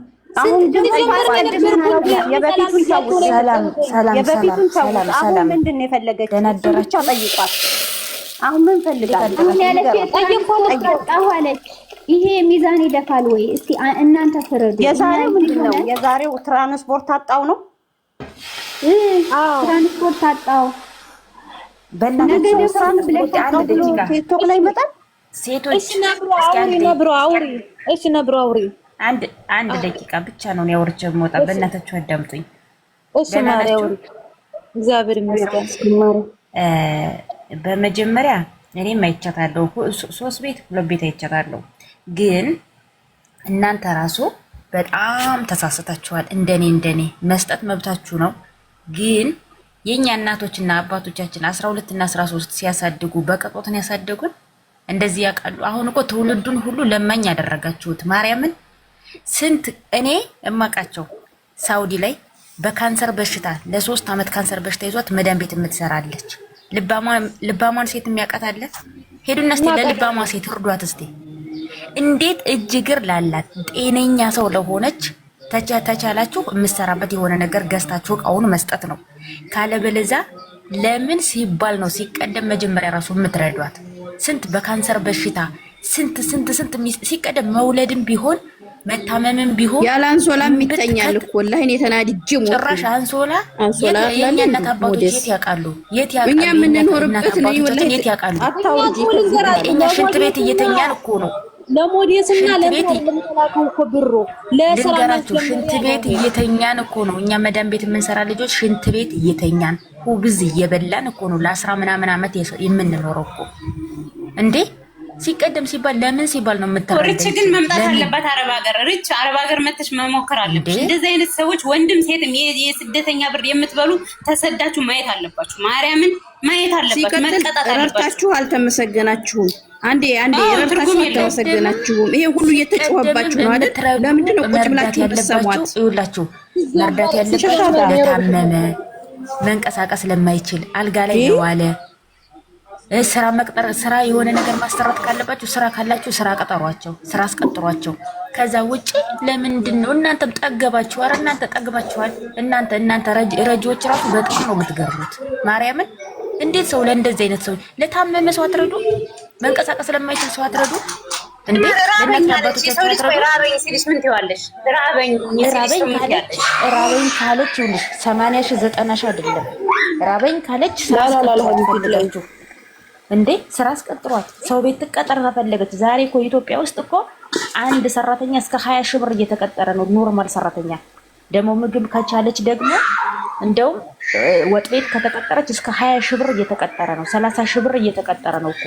የበፊቱን ሰላም ምንድን ነው የፈለገችው ብቻ ጠይቋት አሁን ምን ፈልጋለች አሁን ያለች ጠይቋት አለች ይሄ ሚዛን ይደፋል ወይ እስቲ እናንተ ፍረዱ የዛሬው ምንድነው የዛሬው ትራንስፖርት አጣው ነው ትራንስፖርት አጣው ቲክቶክ ላይ መጣ ሴቶች እሺ ነብሩ አውሪ አንድ ደቂቃ ብቻ ነው ያወርቼ የምወጣ በእናታችሁ አዳምጡኝ እሺ ማሪያው እግዚአብሔር ይመስገን በመጀመሪያ እኔም አይቻታለሁ 3 ቤት 2 ቤት አይቻታለሁ ግን እናንተ ራሱ በጣም ተሳስታችኋል እንደኔ መስጠት መብታችሁ ነው ግን የኛ እናቶችና አባቶቻችን 12 እና 13 ሲያሳድጉ በቀጦትን ያሳደጉን እንደዚህ ያውቃሉ አሁን እኮ ትውልዱን ሁሉ ለማኝ ያደረጋችሁት ማርያምን ስንት እኔ እማቃቸው ሳውዲ ላይ በካንሰር በሽታ ለ3 አመት ካንሰር በሽታ ይዟት መዳን ቤት የምትሰራለች ልባሟን ሴት የሚያውቃት አለ ሄዱና እስቲ ለልባሟ ሴት እርዷት እስቲ እንዴት እጅግር ላላት ጤነኛ ሰው ለሆነች ተቻላችሁ የምትሰራበት የሆነ ነገር ገዝታችሁ እቃውን መስጠት ነው ካለበለዛ ለምን ሲባል ነው ሲቀደም መጀመሪያ ራሱ የምትረዷት ስንት በካንሰር በሽታ ስንት ሲቀደም መውለድም ቢሆን መታመምም ቢሆን ያለ አንሶላም ይተኛል እኮ ወላሂ እኔ ተናድጄ ሞት ጭራሽ አንሶላ የኛ እናት አባቶች የት ያውቃሉ? እኛ የምንኖርበት ነው ወላሂ የት ያውቃሉ? አታውጂ እኛ ሽንት ቤት እየተኛን እኮ ነው ለሞዴስና ለምንላከው እኮ ብሩ ለስራ ልንገራችሁ፣ ሽንት ቤት እየተኛን እኮ ነው እኛ መዳም ቤት የምንሰራ ልጆች ሽንት ቤት እየተኛን ሁብዝ እየበላን እኮ ነው ለ10 ምናምን ዓመት የምንኖረው እኮ እንዴ። ሲቀደም ሲባል ለምን ሲባል ነው የምታረጋግጥ? ሪች ግን መምጣት አለበት አረብ ሀገር። ሪች አረብ ሀገር መተሽ መሞከር አለብሽ። እንደዚህ አይነት ሰዎች ወንድም ሴትም የስደተኛ ብር የምትበሉ ተሰዳችሁ ማየት አለባችሁ። ማርያምን ማየት አለባችሁ። መቀጣጣ አለባችሁ። ረርታችሁ አልተመሰገናችሁም። አንዴ ረርታችሁ አልተመሰገናችሁም። ይሄ ሁሉ እየተጨዋባችሁ ነው አይደል? ለምንድን ነው ቁጭ ብላችሁ የምትሰሟት? ይኸውላችሁ መርዳት ያለባችሁ ለታመመ መንቀሳቀስ ለማይችል አልጋ ላይ የዋለ ስራ መቅጠር ስራ የሆነ ነገር ማሰራት ካለባችሁ ስራ ካላችሁ ስራ ቀጠሯቸው፣ ስራ አስቀጥሯቸው። ከዛ ውጪ ለምንድን ነው እናንተም ጠገባችሁ? ኧረ እናንተ ጠግባችኋል። እናንተ ረጂዎች ራሱ በጣም ነው የምትገርሙት። ማርያምን እንዴት ሰው ለእንደዚህ አይነት ሰው ለታመመ ሰው አትረዱ? መንቀሳቀስ ለማይችል ሰው አትረዱ? እንዴ ለእናት አባቶቻችሁ አትረዱ? ራበኝ ሲልሽ ምን ትይዋለሽ? ራበኝ ካለች ይኸውልሽ 80 ሺህ 90 ሺህ አይደለም። ራበኝ ካለች ስራ አስቀጥሯችሁ እንዴ ስራ አስቀጥሯት። ሰው ቤት ትቀጠር ተፈለገች። ዛሬ እኮ ኢትዮጵያ ውስጥ እኮ አንድ ሰራተኛ እስከ 20 ሺህ ብር እየተቀጠረ ነው። ኖርማል ሰራተኛ ደግሞ ምግብ ከቻለች ደግሞ እንደውም ወጥ ቤት ከተቀጠረች እስከ 20 ሺህ ብር እየተቀጠረ ነው። 30 ሺህ ብር እየተቀጠረ ነው እኮ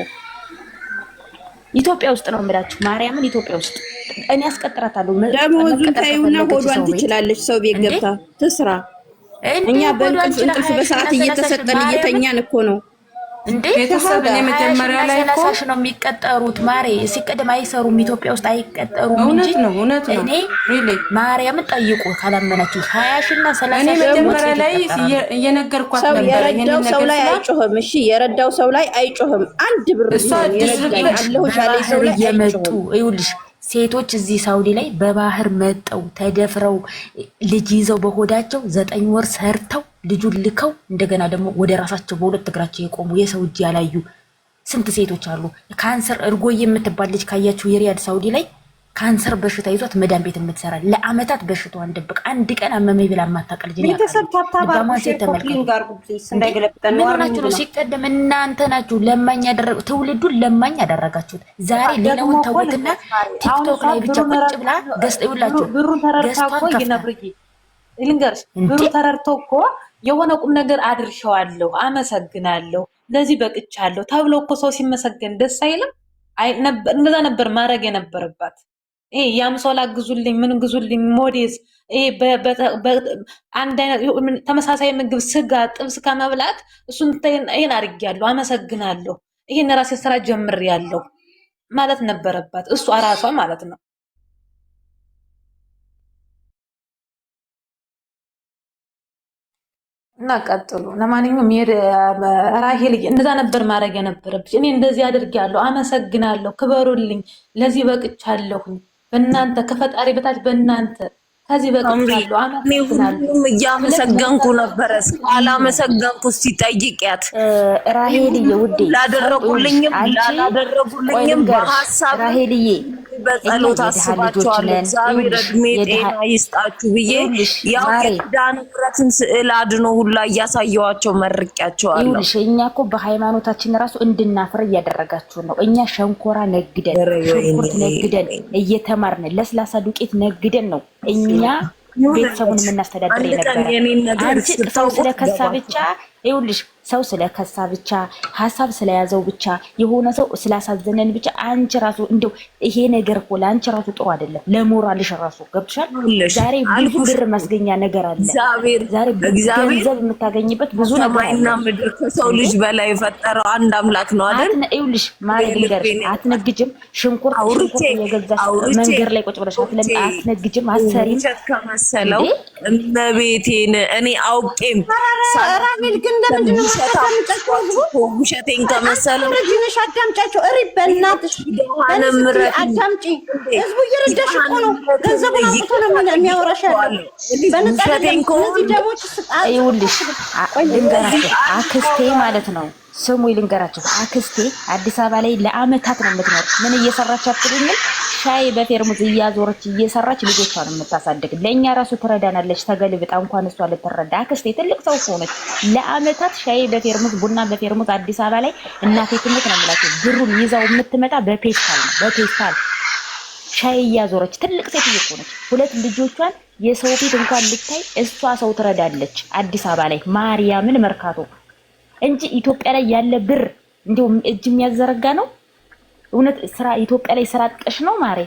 ኢትዮጵያ ውስጥ ነው የምላችሁ። ማርያምን ኢትዮጵያ ውስጥ እኔ አስቀጥራታለሁ። ደሞዙን ታዩና ሆዷን ትችላለች። ሰው ቤት ገብታ ትስራ። እኛ በእንቅልፍ በሰዓት እየተሰጠን እየተኛን እኮ ነው እንዴ ቤተሰብን የመጀመሪያ ላይ እኮ ነው የሚቀጠሩት። ማሬ ሲቀደም አይሰሩም ኢትዮጵያ ውስጥ አይቀጠሩም እንጂ እውነት ነው። እኔ ማርያም ጠይቁ ካላመናችሁ 20 ሺና 30 ሺ መጀመሪያ ላይ እየነገርኳት ነበር። የረዳው ሰው ላይ አይጮህም። እሺ የረዳው ሰው ላይ አይጮህም። አንድ ብር ይረዳኝ አለሁ ሻለ ሰው ላይ የመጡ ይኸውልሽ ሴቶች እዚህ ሳውዲ ላይ በባህር መጠው ተደፍረው ልጅ ይዘው በሆዳቸው 9 ወር ሰርተው ልጁን ልከው እንደገና ደግሞ ወደ ራሳቸው በሁለት እግራቸው የቆሙ የሰው እጅ ያላዩ ስንት ሴቶች አሉ። ካንሰር እርጎዬ የምትባል ልጅ ካያችሁ የሪያድ ሳውዲ ላይ ካንሰር በሽታ ይዟት መዳን ቤት የምትሰራ ለአመታት በሽታዋን ደብቅ አንድ ቀን አመመኝ ብላ ማታውቅ ልጅ ነው። ቤተሰብ ታታባሽ ኮፕሊንግ ጋር ጉብዚስ እንዳይገለብጠን ነው። ሲቀደም እናንተ ናችሁ ለማኝ ያደረጉ ትውልዱን ለማኝ ያደረጋችሁት። ዛሬ ሌላውን ተውትና ቲክቶክ ላይ ብቻ ቁጭ ብላ ገስጥ ይውላችሁ ብሩን ተረድታው ይነብርጂ ልንገርሽ ብሩ ተረድቶ እኮ የሆነ ቁም ነገር አድርሻለሁ አመሰግናለሁ ለዚህ በቅቻለሁ ተብሎ እኮ ሰው ሲመሰገን ደስ አይልም? እንደዛ ነበር ማድረግ የነበረባት። ይሄ ያምሶላ ግዙልኝ ምን ግዙልኝ ሞዴስ ይሄ አንድ አይነት ተመሳሳይ ምግብ ስጋ ጥብስ ከመብላት እሱን ይሄን አድርጊያለሁ አመሰግናለሁ ይሄን ራሴ ስራ ጀምሬያለሁ ማለት ነበረባት እሱ አራሷ ማለት ነው። እና ቀጥሉ። ለማንኛውም ራሄል እንደዛ ነበር ማድረግ የነበረብሽ። እኔ እንደዚህ አድርጊያለሁ አመሰግናለሁ ክበሩልኝ ለዚህ በቅቻለሁኝ በእናንተ ከፈጣሪ በታች በእናንተ ከዚህ በቅቻለሁ አመሰግናለሁ። እያመሰገንኩ ነበረ አላመሰገንኩ ሲጠይቂያት ራሄልዬ ውዴ ላደረጉልኝም ላላደረጉልኝም በሀሳብ ራሄልዬ በጸሎት አስባቸዋለሁ። እግዚአብሔር እድሜ ጤና ይስጣችሁ ብዬ ያው የኪዳነ ምሕረትን ስዕል አድኖ ሁላ እያሳየዋቸው መርቂያቸዋለሁ። ይኸውልሽ እኛ እኮ በሃይማኖታችን ራሱ እንድናፍር እያደረጋችሁ ነው። እኛ ሸንኮራ ነግደን ሽንኩርት ነግደን እየተማርን ለስላሳ ዱቄት ነግደን ነው እኛ ቤተሰቡን የምናስተዳድር የነበረ። አንቺ ሰው ስለከሳ ብቻ ይኸውልሽ ሰው ስለከሳ ብቻ ሀሳብ ስለያዘው ብቻ የሆነ ሰው ስላሳዘነን ብቻ አንቺ ራሱ እንደው ይሄ ነገር እኮ ለአንቺ ራሱ ጥሩ አይደለም፣ ለሞራልሽ ራሱ ገብቶሻል። ዛሬ ብዙ ብር ማስገኛ ነገር አለ። ዛሬ ገንዘብ የምታገኝበት ብዙ ነገር አለ። ሰማይና ምድር ከሰው ልጅ በላይ የፈጠረው አንድ አምላክ ነው አይደል? ይኸውልሽ ማለት ልንገርሽ፣ አትነግጅም። ሽንኩርት የገዛሽ መንገድ ላይ ቁጭ ብለሽ አትነግጅም። አሰሪም ከመሰለው እመቤቴን እኔ አውቄም ራሄል ግን ለምንድን ነው ውሸቴን ከመሰለው ረጅነሽ አዳምጫቸው። እሪ በእናትሽ አዳምጪ። ህዝቡ እየረዳሽ እኮ ነው። ገንዘቡን አውጥቶ ነው የሚያወራሽ ያለው። ይኸውልሽ ልንገራቸው አክስቴ ማለት ነው ስሙ ልንገራቸው አክስቴ አዲስ አበባ ላይ ለአመታት ነው የምትኖር። ምን እየሰራች አትሉኝም? ሻይ በፌርሙዝ እያዞረች እየሰራች ልጆቿን የምታሳድግ ለእኛ ራሱ ትረዳናለች። ተገልብጣ እንኳን እሷ ልትረዳ አክስቴ ትልቅ ሰው ሆነች። ለአመታት ሻይ በፌርሙዝ ቡና በፌርሙዝ አዲስ አበባ ላይ እናቴ ትምህርት ነው የምላቸው ብሩን ይዛው የምትመጣ በፔስታል ነው በፔስታል ሻይ እያዞረች ትልቅ ሴት ሆነች። ሁለት ልጆቿን የሰው ፊት እንኳን ልታይ እሷ ሰው ትረዳለች። አዲስ አበባ ላይ ማርያምን መርካቶ እንጂ ኢትዮጵያ ላይ ያለ ብር እንዲሁም እጅ የሚያዘረጋ ነው። እውነት ስራ ኢትዮጵያ ላይ ስራ አጥቀሽ ነው ማሬ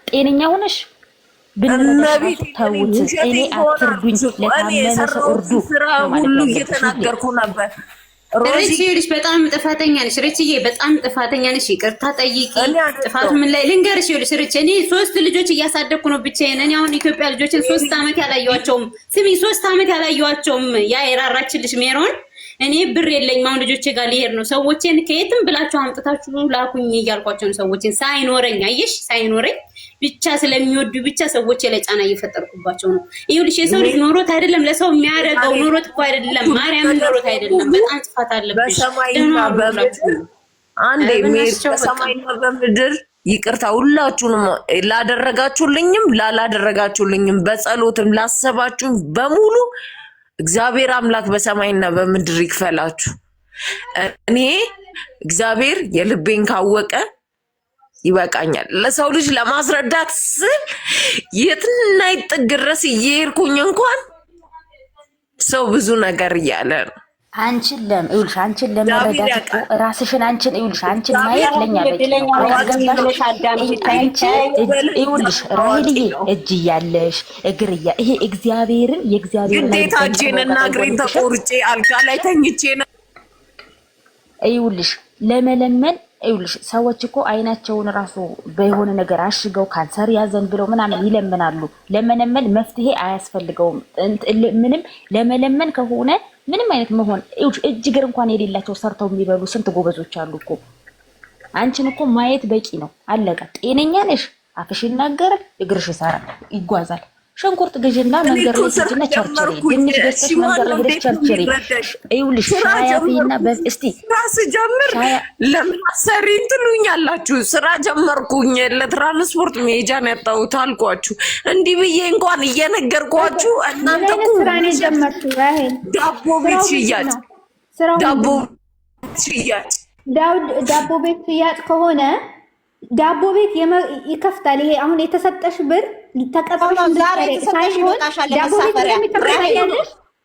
ጤነኛ ሆነሽ ብንነብይ ተውት። እኔ አትርዱኝ ለታመነ ሰው እርዱ ስራ ሁሉ እየተናገርኩ ነበር። ሮዚ በጣም ጥፋተኛ ነሽ። ርችዬ በጣም ጥፋተኛ ነሽ። ይቅርታ ጠይቂ። ጥፋቱ ምን ላይ ልንገርሽ? ይኸውልሽ ርች እኔ 3 ልጆች እያሳደግኩ ነው ብቻዬን። እኔ አሁን ኢትዮጵያ ልጆችን 3 አመት ያላየኋቸውም ስሚ 3 አመት ያላየኋቸውም ያ የራራችልሽ ሜሮን እኔ ብር የለኝም አሁን ልጆቼ ጋር ሊሄድ ነው። ሰዎችን ከየትም ብላችሁ አምጥታችሁ ላኩኝ እያልኳቸው ነው። ሰዎችን ሳይኖረኝ አየሽ ሳይኖረኝ ብቻ ስለሚወዱ ብቻ ሰዎች ላይ ጫና እየፈጠርኩባቸው ነው። ይኸውልሽ የሰው ልጅ ኖሮት አይደለም ለሰው የሚያደርገው ኖሮት እኮ አይደለም ማርያም ኖሮት አይደለም። በጣም ጥፋት አለብሽ። በሰማይና በምድር አንዴ በሰማይና በምድር ይቅርታ ሁላችሁንም ላደረጋችሁልኝም ላላደረጋችሁልኝም በጸሎትም ላሰባችሁ በሙሉ እግዚአብሔር አምላክ በሰማይና በምድር ይክፈላችሁ። እኔ እግዚአብሔር የልቤን ካወቀ ይበቃኛል። ለሰው ልጅ ለማስረዳት ስል የትና ይጥግ ድረስ እየሄድኩኝ እንኳን ሰው ብዙ ነገር እያለ ነው። አንቺን ለመረዳት ራስሽን አንቺን ይኸውልሽ አንቺን ማየት ለኛ ይኸውልሽ ራሄልዬ እጅ እያለሽ እግር ይሄ እግዚአብሔርን የእግዚአብሔርን ግዴታችን እና እግሬን ተቆርጬ አልጋ ላይ ተኝቼ ነው። ይኸውልሽ ለመለመን ይኸውልሽ ሰዎች እኮ አይናቸውን ራሱ በሆነ ነገር አሽገው ካንሰር ያዘን ብለው ምናምን ይለምናሉ። ለመለመን መፍትሄ አያስፈልገውም። ምንም ለመለመን ከሆነ ምንም አይነት መሆን እጅ እግር እንኳን የሌላቸው ሰርተው የሚበሉ ስንት ጎበዞች አሉ እኮ። አንቺን እኮ ማየት በቂ ነው። አለቀ። ጤነኛ ነሽ፣ አፍሽ ይናገራል፣ እግርሽ ይሰራል፣ ይጓዛል። ሽንኩርት ግዥና መንገድ ላይ ሂጂና ቸርችሪ፣ ድንች ገዝተሽ መንገድ ላይ ሄደሽ ቸርችሪ። ይኸውልሽ ሻያፊና በስቲ ራስ ጀምር ለምን አሰሪን ትሉኛላችሁ? ስራ ጀመርኩኝ ለትራንስፖርት መሄጃን ያጣሁት አልኳችሁ። እንዲህ ብዬ እንኳን እየነገርኳችሁ እናንተ እኮ ስራኔ ጀመርኩ ያሄን ዳቦ ቤት ሽያጭ ዳቦ ሽያጭ ዳቦ ቤት ሽያጭ ከሆነ ዳቦ ቤት ይከፍታል። ይሄ አሁን የተሰጠሽ ብር ተቀበልሽ ዛሬ ተሰጠሽ ይወጣሻል። ለማሳፈሪያ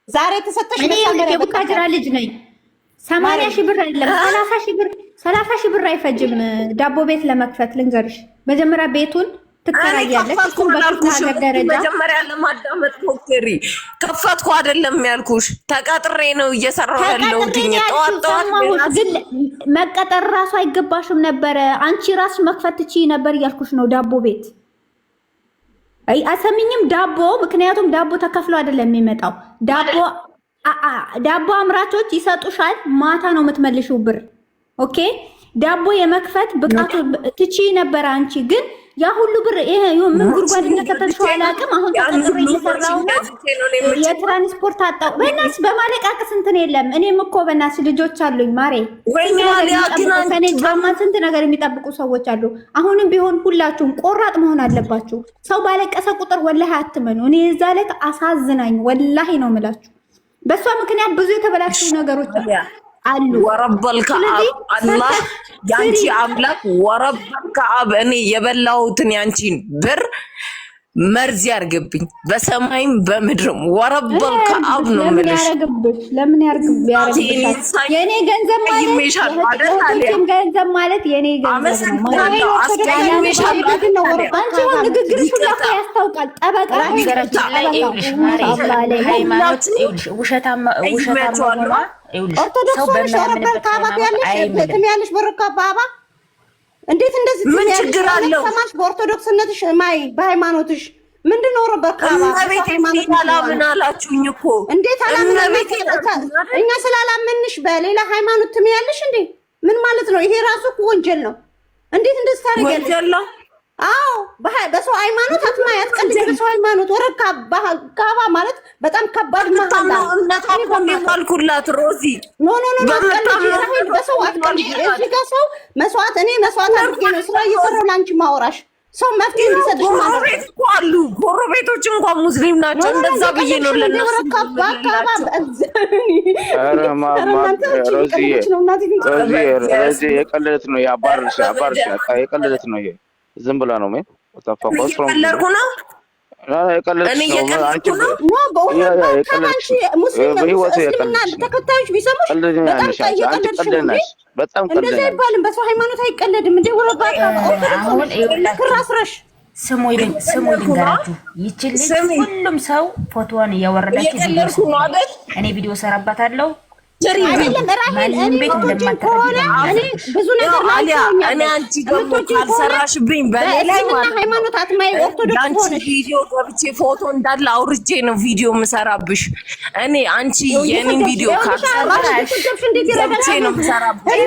ዛሬ ተሰጠሽ መሳፈሪያ በቃጅራ ልጅ ነኝ። 80 ሺህ ብር አይደለም 30 ሺህ ብር አይፈጅም ዳቦ ቤት ለመክፈት። ልንገርሽ መጀመሪያ ቤቱን ትከራያለሽ። እሱን በክፍለ ደረጃ መጀመሪያ ለማዳመጥ ሞክሪ። ከፈትኩ አይደለም ያልኩሽ ተቀጥሬ ነው እየሰራሁ ያለው። ጠዋት ግን መቀጠር ራሱ አይገባሽም ነበረ። አንቺ ራስሽ መክፈት ትችይ ነበር እያልኩሽ ነው። ዳቦ ቤት አሰሚኝም ዳቦ ምክንያቱም ዳቦ ተከፍሎ አይደለም የሚመጣው። ዳቦ አምራቾች ይሰጡሻል። ማታ ነው የምትመልሺው ብር። ኦኬ ዳቦ የመክፈት ብቃቱ ትችይ ነበር አንቺ ግን ያ ሁሉ ብር ይሄ ምን ጉርጓድ እንደከተልሽው አላውቅም። አሁን ተቀጥሬ እየሰራሁ ነው። የትራንስፖርት አጣው በእናትሽ በማለቃቀስ እንትን የለም። እኔም እኮ በእናትሽ ልጆች አሉኝ ማሬ። ከኔ ጫማ ስንት ነገር የሚጠብቁ ሰዎች አሉ። አሁንም ቢሆን ሁላችሁም ቆራጥ መሆን አለባችሁ። ሰው ባለቀሰ ቁጥር ወላሂ አትመኑ። እኔ እዛ ላይ አሳዝናኝ ወላሂ ነው የምላችሁ። በሷ ምክንያት ብዙ የተበላሹ ነገሮች አሉ። ወረበል ከአብ አላህ ያንቺ አምላክ ወረበል ከአብ እኔ የበላሁትን ያንቺን ብር መርዝ ያርግብኝ በሰማይም በምድርም ወረበል ከአብ ነው የምልሽ። ለምን ያርግብሽ? የኔ ገንዘብ ማለት የኔ ገንዘብ ነው። አንቺ ንግግርሽ ሁሉ ያስታውቃል። ጠበቃ ውሸታም ሆኗ ኦርቶዶክስ ሆነሽ ወረበል ከአብ ያለሽ በረካ ባባ እንዴት እንደዚህ ምን ችግር አለው? ሰማሽ በኦርቶዶክስነትሽ ማይ በሃይማኖትሽ ምንድነው ረበል ከአብ ምን አላችሁኝ እኮ እንዴት አላመንሽ? እኛ ስላላመንሽ በሌላ ሃይማኖት ትምያለሽ እንዴ? ምን ማለት ነው ይሄ? ራሱ እኮ ወንጀል ነው። እንዴት እንደዚህ ታደርጊያለሽ? ወንጀል ነው። አዎ በሰው ሃይማኖት አትማይ፣ አትቀልጂ። በሰው ሃይማኖት ወረካ ካባ ማለት በጣም ከባድ ማለት ነው። እናታቆም ይማልኩላት ሮዚ ኖ በሰው አትቀልጂ። እዚህ ጋር ሰው መስዋዕት እኔ መስዋዕት አድርጌ ነው ስራ እየሰራሁ ላንቺ ማወራሽ። ሰው መፍትሄ እንዲሰጥሽ ማለት ነው። ጎረቤት እኮ አሉ፣ ጎረቤቶች እንኳን ሙስሊም ናቸው። እንደዛ ብዬ ነው ለነሱ ሮዚ የቀለደት ነው ያባርሽ የቀለደት ነው። ይሄ ዝም ብላ ነው ምን ተፈቆስ ነው የቀለድኩ ነው እኔ የቀለድኩ ነው። ተከታዮች ቢሰሙሽ በጣም እንደዛ አይባልም። በሰው ሃይማኖት አይቀለድም እንዴ ወረባታ ክራስረሽ ስሙ ልንገራችሁ፣ ይችል ሁሉም ሰው ፎቶዋን እያወረዳችሁ እኔ ቪዲዮ ሰራባታለሁ። ብዙ ነገር እኔ አንቺ ደግሞ ካልሰራሽብኝ በሌላ ሃይማኖት አትማይ ኦርቶዶክስ ሆነሽ ቪዲዮ ገብቼ ፎቶ እንዳለ አውርጄ ነው ቪዲዮ የምሰራብሽ። እኔ አንቺ የኔን ቪዲዮ ካልሰራሽ ገብቼ ነው የምሰራብሽ።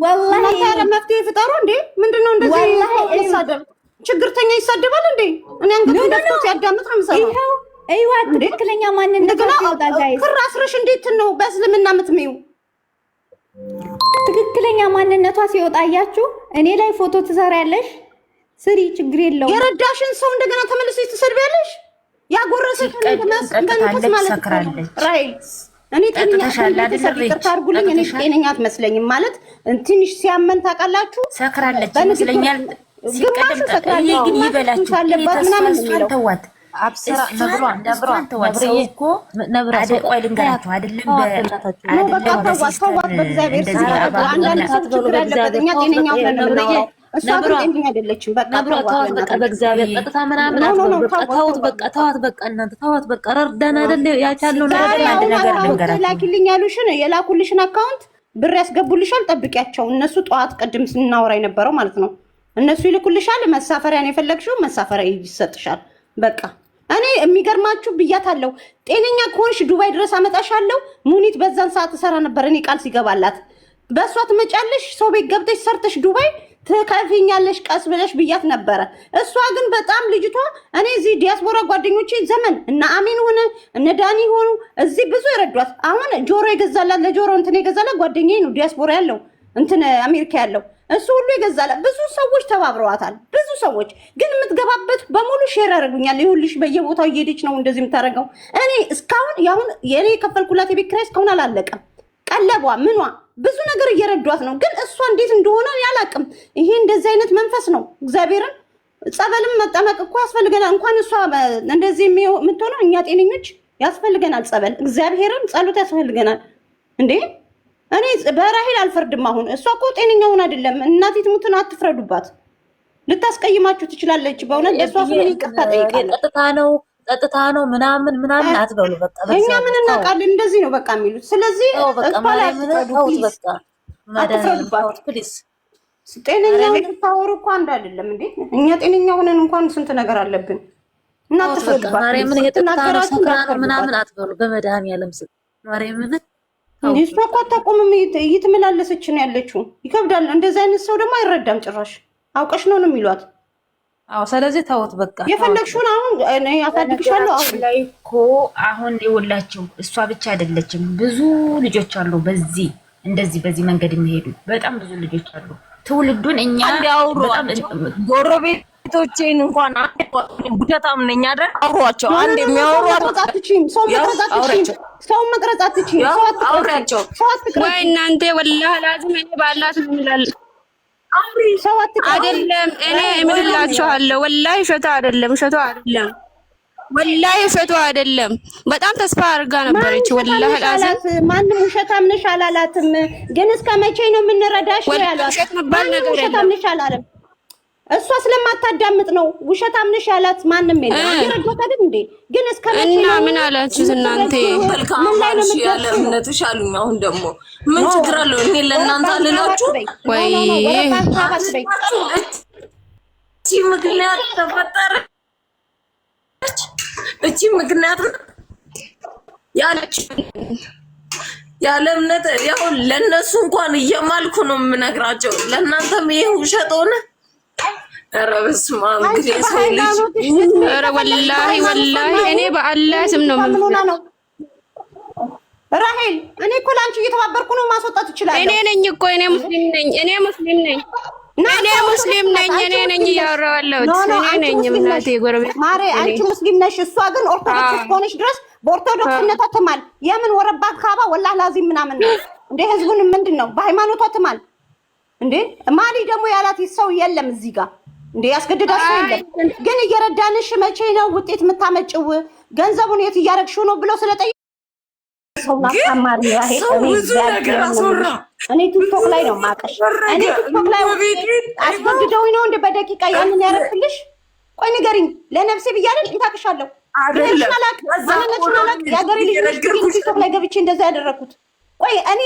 ወላሂ መፍትሄ ፍጠሩ እንዴ! ምንድነው እንደዚህ? ችግርተኛ ይሳደባል እንዴ? እኔ አንገት ደፍቶ ሲያዳምጥ ነው የምሰማው። አይዋ ትክክለኛ ማንነቷ ሲወጣ ጋይስ ክራስረሽ እንዴት ነው በእስልምና የምትሚው? ትክክለኛ ማንነቷ ሲወጣ አያችሁ። እኔ ላይ ፎቶ ትሰሪያለሽ፣ ስሪ፣ ችግር የለውም። የረዳሽን ሰው እንደገና ተመልሰሽ ትሰድቢያለሽ። ያጎረሰሽ እንደምትስ ማለት ራይት እኔ ጤነኛ አትመስለኝም ማለት ትንሽ ሲያመን ታውቃላችሁ። ሰክራለች ይመስለኛል። ሲቀደም ግን ይበላችሁ ምናምን ተዋት አብስራ ነብሯን ተዋት። ሰው እኮ አደቋይ ልንገራችሁ አይደለም ላኪልኝ ያሉሽን የላኩልሽን አካውንት ብር ያስገቡልሻል። ጠብቂያቸው። እነሱ ጠዋት ቅድም ስናወራ የነበረው ማለት ነው። እነሱ ይልኩልሻል። መሳፈሪያ ነው የፈለግሽው፣ መሳፈሪያ ይሰጥሻል። በቃ እኔ የሚገርማችሁ ብያታለሁ። ጤነኛ ከሆንሽ ዱባይ ድረስ አመጣሻለሁ። ሙኒት በዛን ሰዓት ትሰራ ነበር። እኔ ቃል ሲገባላት በእሷ ትመጫለሽ፣ ሰው ቤት ገብተሽ ሰርተሽ ዱባይ ትከፍኛለሽ ቀስ ብለሽ ብያት ነበረ። እሷ ግን በጣም ልጅቷ እኔ እዚህ ዲያስፖራ ጓደኞቼ ዘመን እነ አሚን ሆነ እነ ዳኒ ሆኑ እዚህ ብዙ የረዷት። አሁን ጆሮ የገዛላት ለጆሮ እንትን የገዛላት ጓደኛዬ ነው ዲያስፖራ ያለው እንትን አሜሪካ ያለው እሱ ሁሉ የገዛላት። ብዙ ሰዎች ተባብረዋታል። ብዙ ሰዎች ግን የምትገባበት በሙሉ ሼር ያደርጉኛል። ይኸውልሽ በየቦታው እየሄደች ነው እንደዚህ የምታደርገው። እኔ እስካሁን ያሁን የኔ የከፈልኩላት የቤት ኪራይ እስካሁን አላለቀም። ቀለቧ ምኗ ብዙ ነገር እየረዷት ነው። ግን እሷ እንዴት እንደሆነ ያላቅም። ይሄ እንደዚህ አይነት መንፈስ ነው። እግዚአብሔርን ጸበልም መጠመቅ እኮ ያስፈልገናል። እንኳን እሷ እንደዚህ የምትሆነው እኛ ጤነኞች ያስፈልገናል ጸበል። እግዚአብሔርን ጸሎት ያስፈልገናል እንዴ! እኔ በራሂል አልፈርድም። አሁን እሷ እኮ ጤነኛውን አይደለም። እናቴ ትሙትን አትፍረዱባት። ልታስቀይማችሁ ትችላለች። በእውነት ለሷ ስለኔ ይቅርታ ጠይቃለሁ። ጠጥታ ነው ምናምን አትበሉ። በቃ እኛ ምን እናውቃለን? እንደዚህ ነው በቃ የሚሉት። ስለዚህ ጤነኛውን ልታወሩ እኮ አንድ አይደለም እንዴ! እኛ ጤነኛ ሆነን እንኳን ስንት ነገር አለብን። እና አትፍረዱባት። ምናምን አትበሉ። በመድኃኒዓለም ስም ማርያምን እሷ እኮ አታቆምም። እየተመላለሰች ነው ያለችው። ይከብዳል። እንደዚህ አይነት ሰው ደግሞ አይረዳም ጭራሽ። አውቀሽ ነው የሚሏት። አዎ፣ ስለዚህ ተውት በቃ። የፈለግሽውን አሁን እኔ አሳድግሻለሁ። አሁን ላይ እኮ አሁን ይኸውላችሁ እሷ ብቻ አይደለችም። ብዙ ልጆች አሉ በዚህ እንደዚህ በዚህ መንገድ የሚሄዱ በጣም ብዙ ልጆች አሉ። ትውልዱን እኛ ጎረቤቶቼን እንኳን ጉዳታም ነኝ አይደል? አውሯቸው። አንድ የሚያወሯቸው ሰው መቅረጽ አትችይም። አውራቸው ወይ እናንተ ወላሂ ላዝም እኔ ባላት ነው ይላል አይደለም። እኔ እምልላችኋለሁ ወላሂ እሸቷ አይደለም ወላሂ እሸቷ አይደለም። በጣም ተስፋ አድርጋ ነበረች። ወላሂ ላዝም ማንም ውሸታም ነሽ አላላትም። ግን እስከ መቼ ነው የምንረዳሽ ነው ያሏት። ውሸት መባል ነገር ውሸታም ነሽ አላለም። እሷ ስለማታዳምጥ ነው ውሸታም ነሽ ያላት። ማንም የለም። ይረዷት አይደል እንዴ? ግን እስከ መቼ እና ምን አላችሁት እናንተ? መልካምሽ ያለ እምነትሽ አሉኝ። አሁን ደግሞ ምን ችግር አለው? እኔ ለእናንተ አልላችሁ ወይ እቺ ምክንያት ተፈጠረች። እቺ ምክንያት ያለች ያለ እምነት ያው ለነሱ እንኳን እየማልኩ ነው የምነግራቸው። ለእናንተም ይሄ ውሸት ሆነ። ኧረ በስመ አብ እንግዲህ ሰው ልጅ ኧረ ወላሂ እኔ በአላህ ስም ነው ራሂል ራሄል እኔ እኮ ላንቺ እየተባበርኩ ነው። ማስወጣት እችላለሁ። እኔ ነኝ እኮ እኔ ሙስሊም ነኝ። እኔ ሙስሊም ነኝ። እኔ ነኝ እያወራሁ ያለሁት እኔ ነኝ። እናቴ ጎረቤት ማሬ አንቺ ሙስሊም ነሽ፣ እሷ ግን ኦርቶዶክስ እስከሆነች ድረስ በኦርቶዶክስነቷ ትማል። የምን ወረባት ካባ ወላሂ ላዚም ምናምን ነው እንዴ? ህዝቡን ምንድን ነው በሃይማኖቷ ትማል እንዴ? ማሊ ደግሞ ያላት ሰው የለም እዚህ ጋር እንዴ? ያስገድዳት ሰው የለም። ግን እየረዳንሽ መቼ ነው ውጤት የምታመጭው? ገንዘቡን የት እያረግሽው ነው ብለው ስለጠየቁ እኔ ቲክቶክ ላይ ነው ማቀሽ። እኔ ቲክቶክ ላይ አስገድደውኝ ነው እንደ በደቂቃ ያንን ያረክልሽ። ቆይ ንገሪኝ፣ ለነፍሴ ብያለሁ እንታክሻለሁ። የሀገሬ ልጅ ቲክቶክ ላይ ገብቼ እንደዛ ያደረኩት። ቆይ እኔ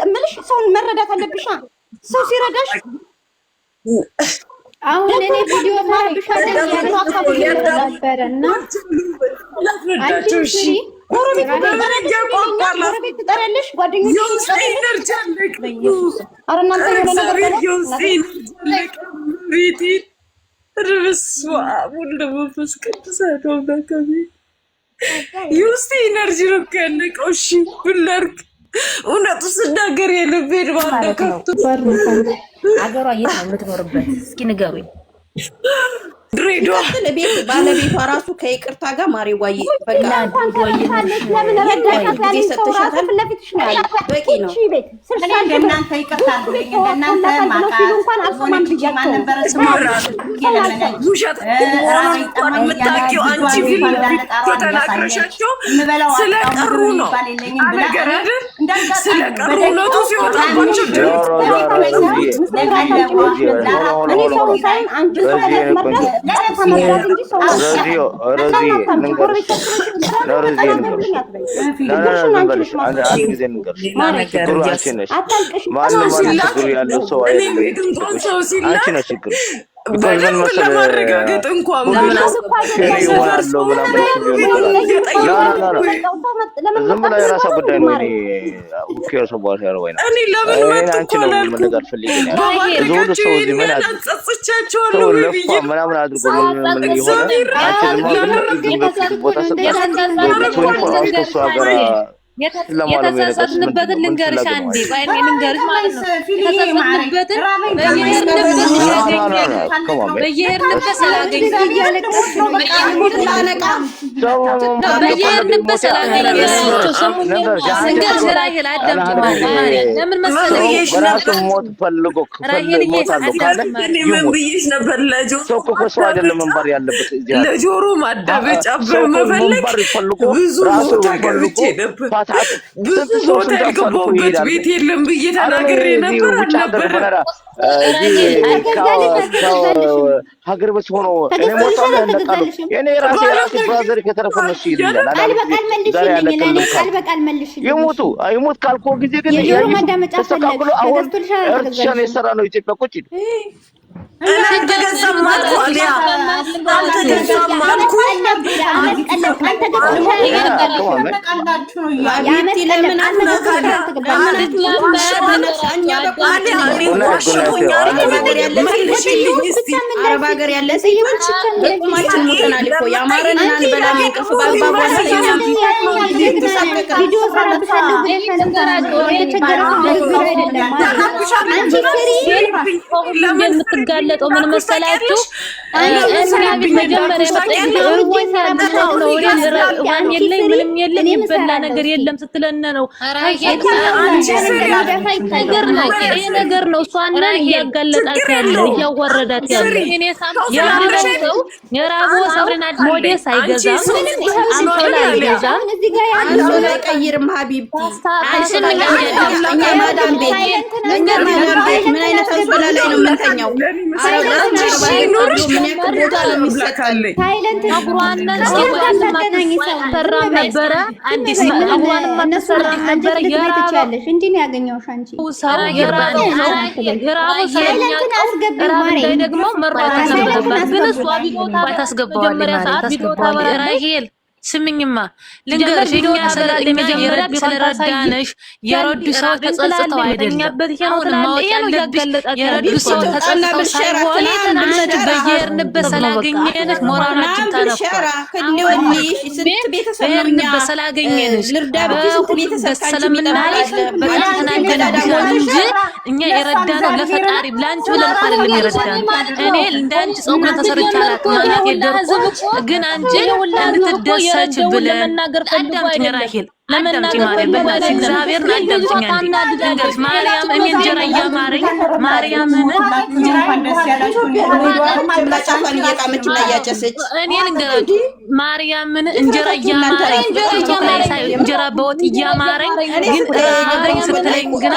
እምልሽ ሰውን መረዳት አለብሻ። ሰው ሲረዳሽ አሁን እኔ ቪዲዮ ማረብሻለሁ ነበረ እና ጎረቤት ትጠሪያለሽ፣ ጓደኞች የውስጤ ኢነርጂ ነው ያለቀው። እሺ ምን ላድርግ? እውነቱ ስናገር የልቤን ባለከብቱ አገሯ የት ነው የምትኖርበት? እስኪ ንገሩኝ። ድሬዳዋ ባለቤቷ ራሱ ከይቅርታ ጋር ማሬ ዋዬ በቃ በቂ ነው። እናንተ ይቅርታ አድርጉልኝ። እናንተ ውሸት የምታውቂው አንቺ ፊት ተናግረሻቸው ስለቀሩ ነው ነገር አይደል? ስለቀሩ እውነቱ ሲወጣባቸው ለማረጋገጥ እንኳን ዝም ብላ የራሷ ጉዳይ ነው። እኔ ለምን ምናምን አድርጎ የተሳሳትንበትን ልንገርሽ አንዴ ባይኔ ልንገርሽ ማለት ነው። የተሳሳትንበትን በየሄድንበት ስላገኘ ራሄል አዳምጪ ማለት ለምን መሰለሽ ሞት ፈልጎ ምን ብዬሽ ነበር? ለጆሮ ማዳመጫ በመፈለግ ብዙ ተገብቼ ነበር። ብዙ ቦታ የገባሁበት ቤት የለም ብዬ ተናግሬ ነበር። አልነበረ ሀገር ቤት ሆኖ እኔ ሞታለ እንደቃሉ እኔ ራሴ ብራዘር ከተረፈነሽ ይላል ይሞቱ አይሞት ካልኮ ጊዜ ግን ተስተካክሎ አሁን እርሻን የሰራ ነው ኢትዮጵያ ቁጭ አልተገዛም አልኩ አሊያ አልተገዛም አልኩ አረብ ሀገር ያለ ሴቶች በቁማችን ሞተናል እኮ የአማረን አንበላም እንቅልፍ የምትጋለጠው ምን መሰላችሁ? መጀመሪያ የለኝ ምንም የለም የሚበላ ነገር የለም ስትለን ነው። ይሄ ነገር ነው እሷን እያጋለጣት ያለው እያወረዳት ያለው። የራቦ ሰብረና ሞዴስ አይገዛም አንሶላ አይገዛም አንሶላ አይቀይርም። ሀቢብቲ እኛ ማዳም ቤት ምን አይነት አንሶላ ላይ ነው የምንተኛው? ነበረ አዲስ ደግሞ መሯት ነበር። ግን እሷ ቢሞታ መጀመሪያ ሰዓት ቢሞታ ራሄል ስምኝማ ልንገርሽ፣ እኛ ስለረዳነሽ የረዱ ሰው ተጸጽተው አይደለም። አሁን ማወቅ ያለብሽ የረዱ ሰው ተጸጽተው ሳይሆን አንቺ በየሄድንበት ስላገኘንሽ ሞራላችን ተነክቷል። በሄድንበት ስላገኘንሽ ስለምናይሽ በጣም ተናደንብሻል እንጂ እኛ የረዳነው ለፈጣሪ ለአንቺ ብለን አይደለም የረዳነው። እኔ እንዳንቺ ፀጉር ተሰርቼ አላውቅም ማለት የደርኩ ግን አንቺ እንድትደሰች ብለን አዳምጪኝ ራሄል አዳምጪኝ ማርያም በእናትሽ እግዚአብሔር አዳምጪኝ አንዴ ልንገርሽ ማርያም እኔ እንጀራ እያማረኝ ማርያምን እኔ ልንገራችሁ ማርያምን እንጀራ እያማረኝ እንጀራ በወጥ እያማረኝ ግን ራበኝ ስትለኝ ግና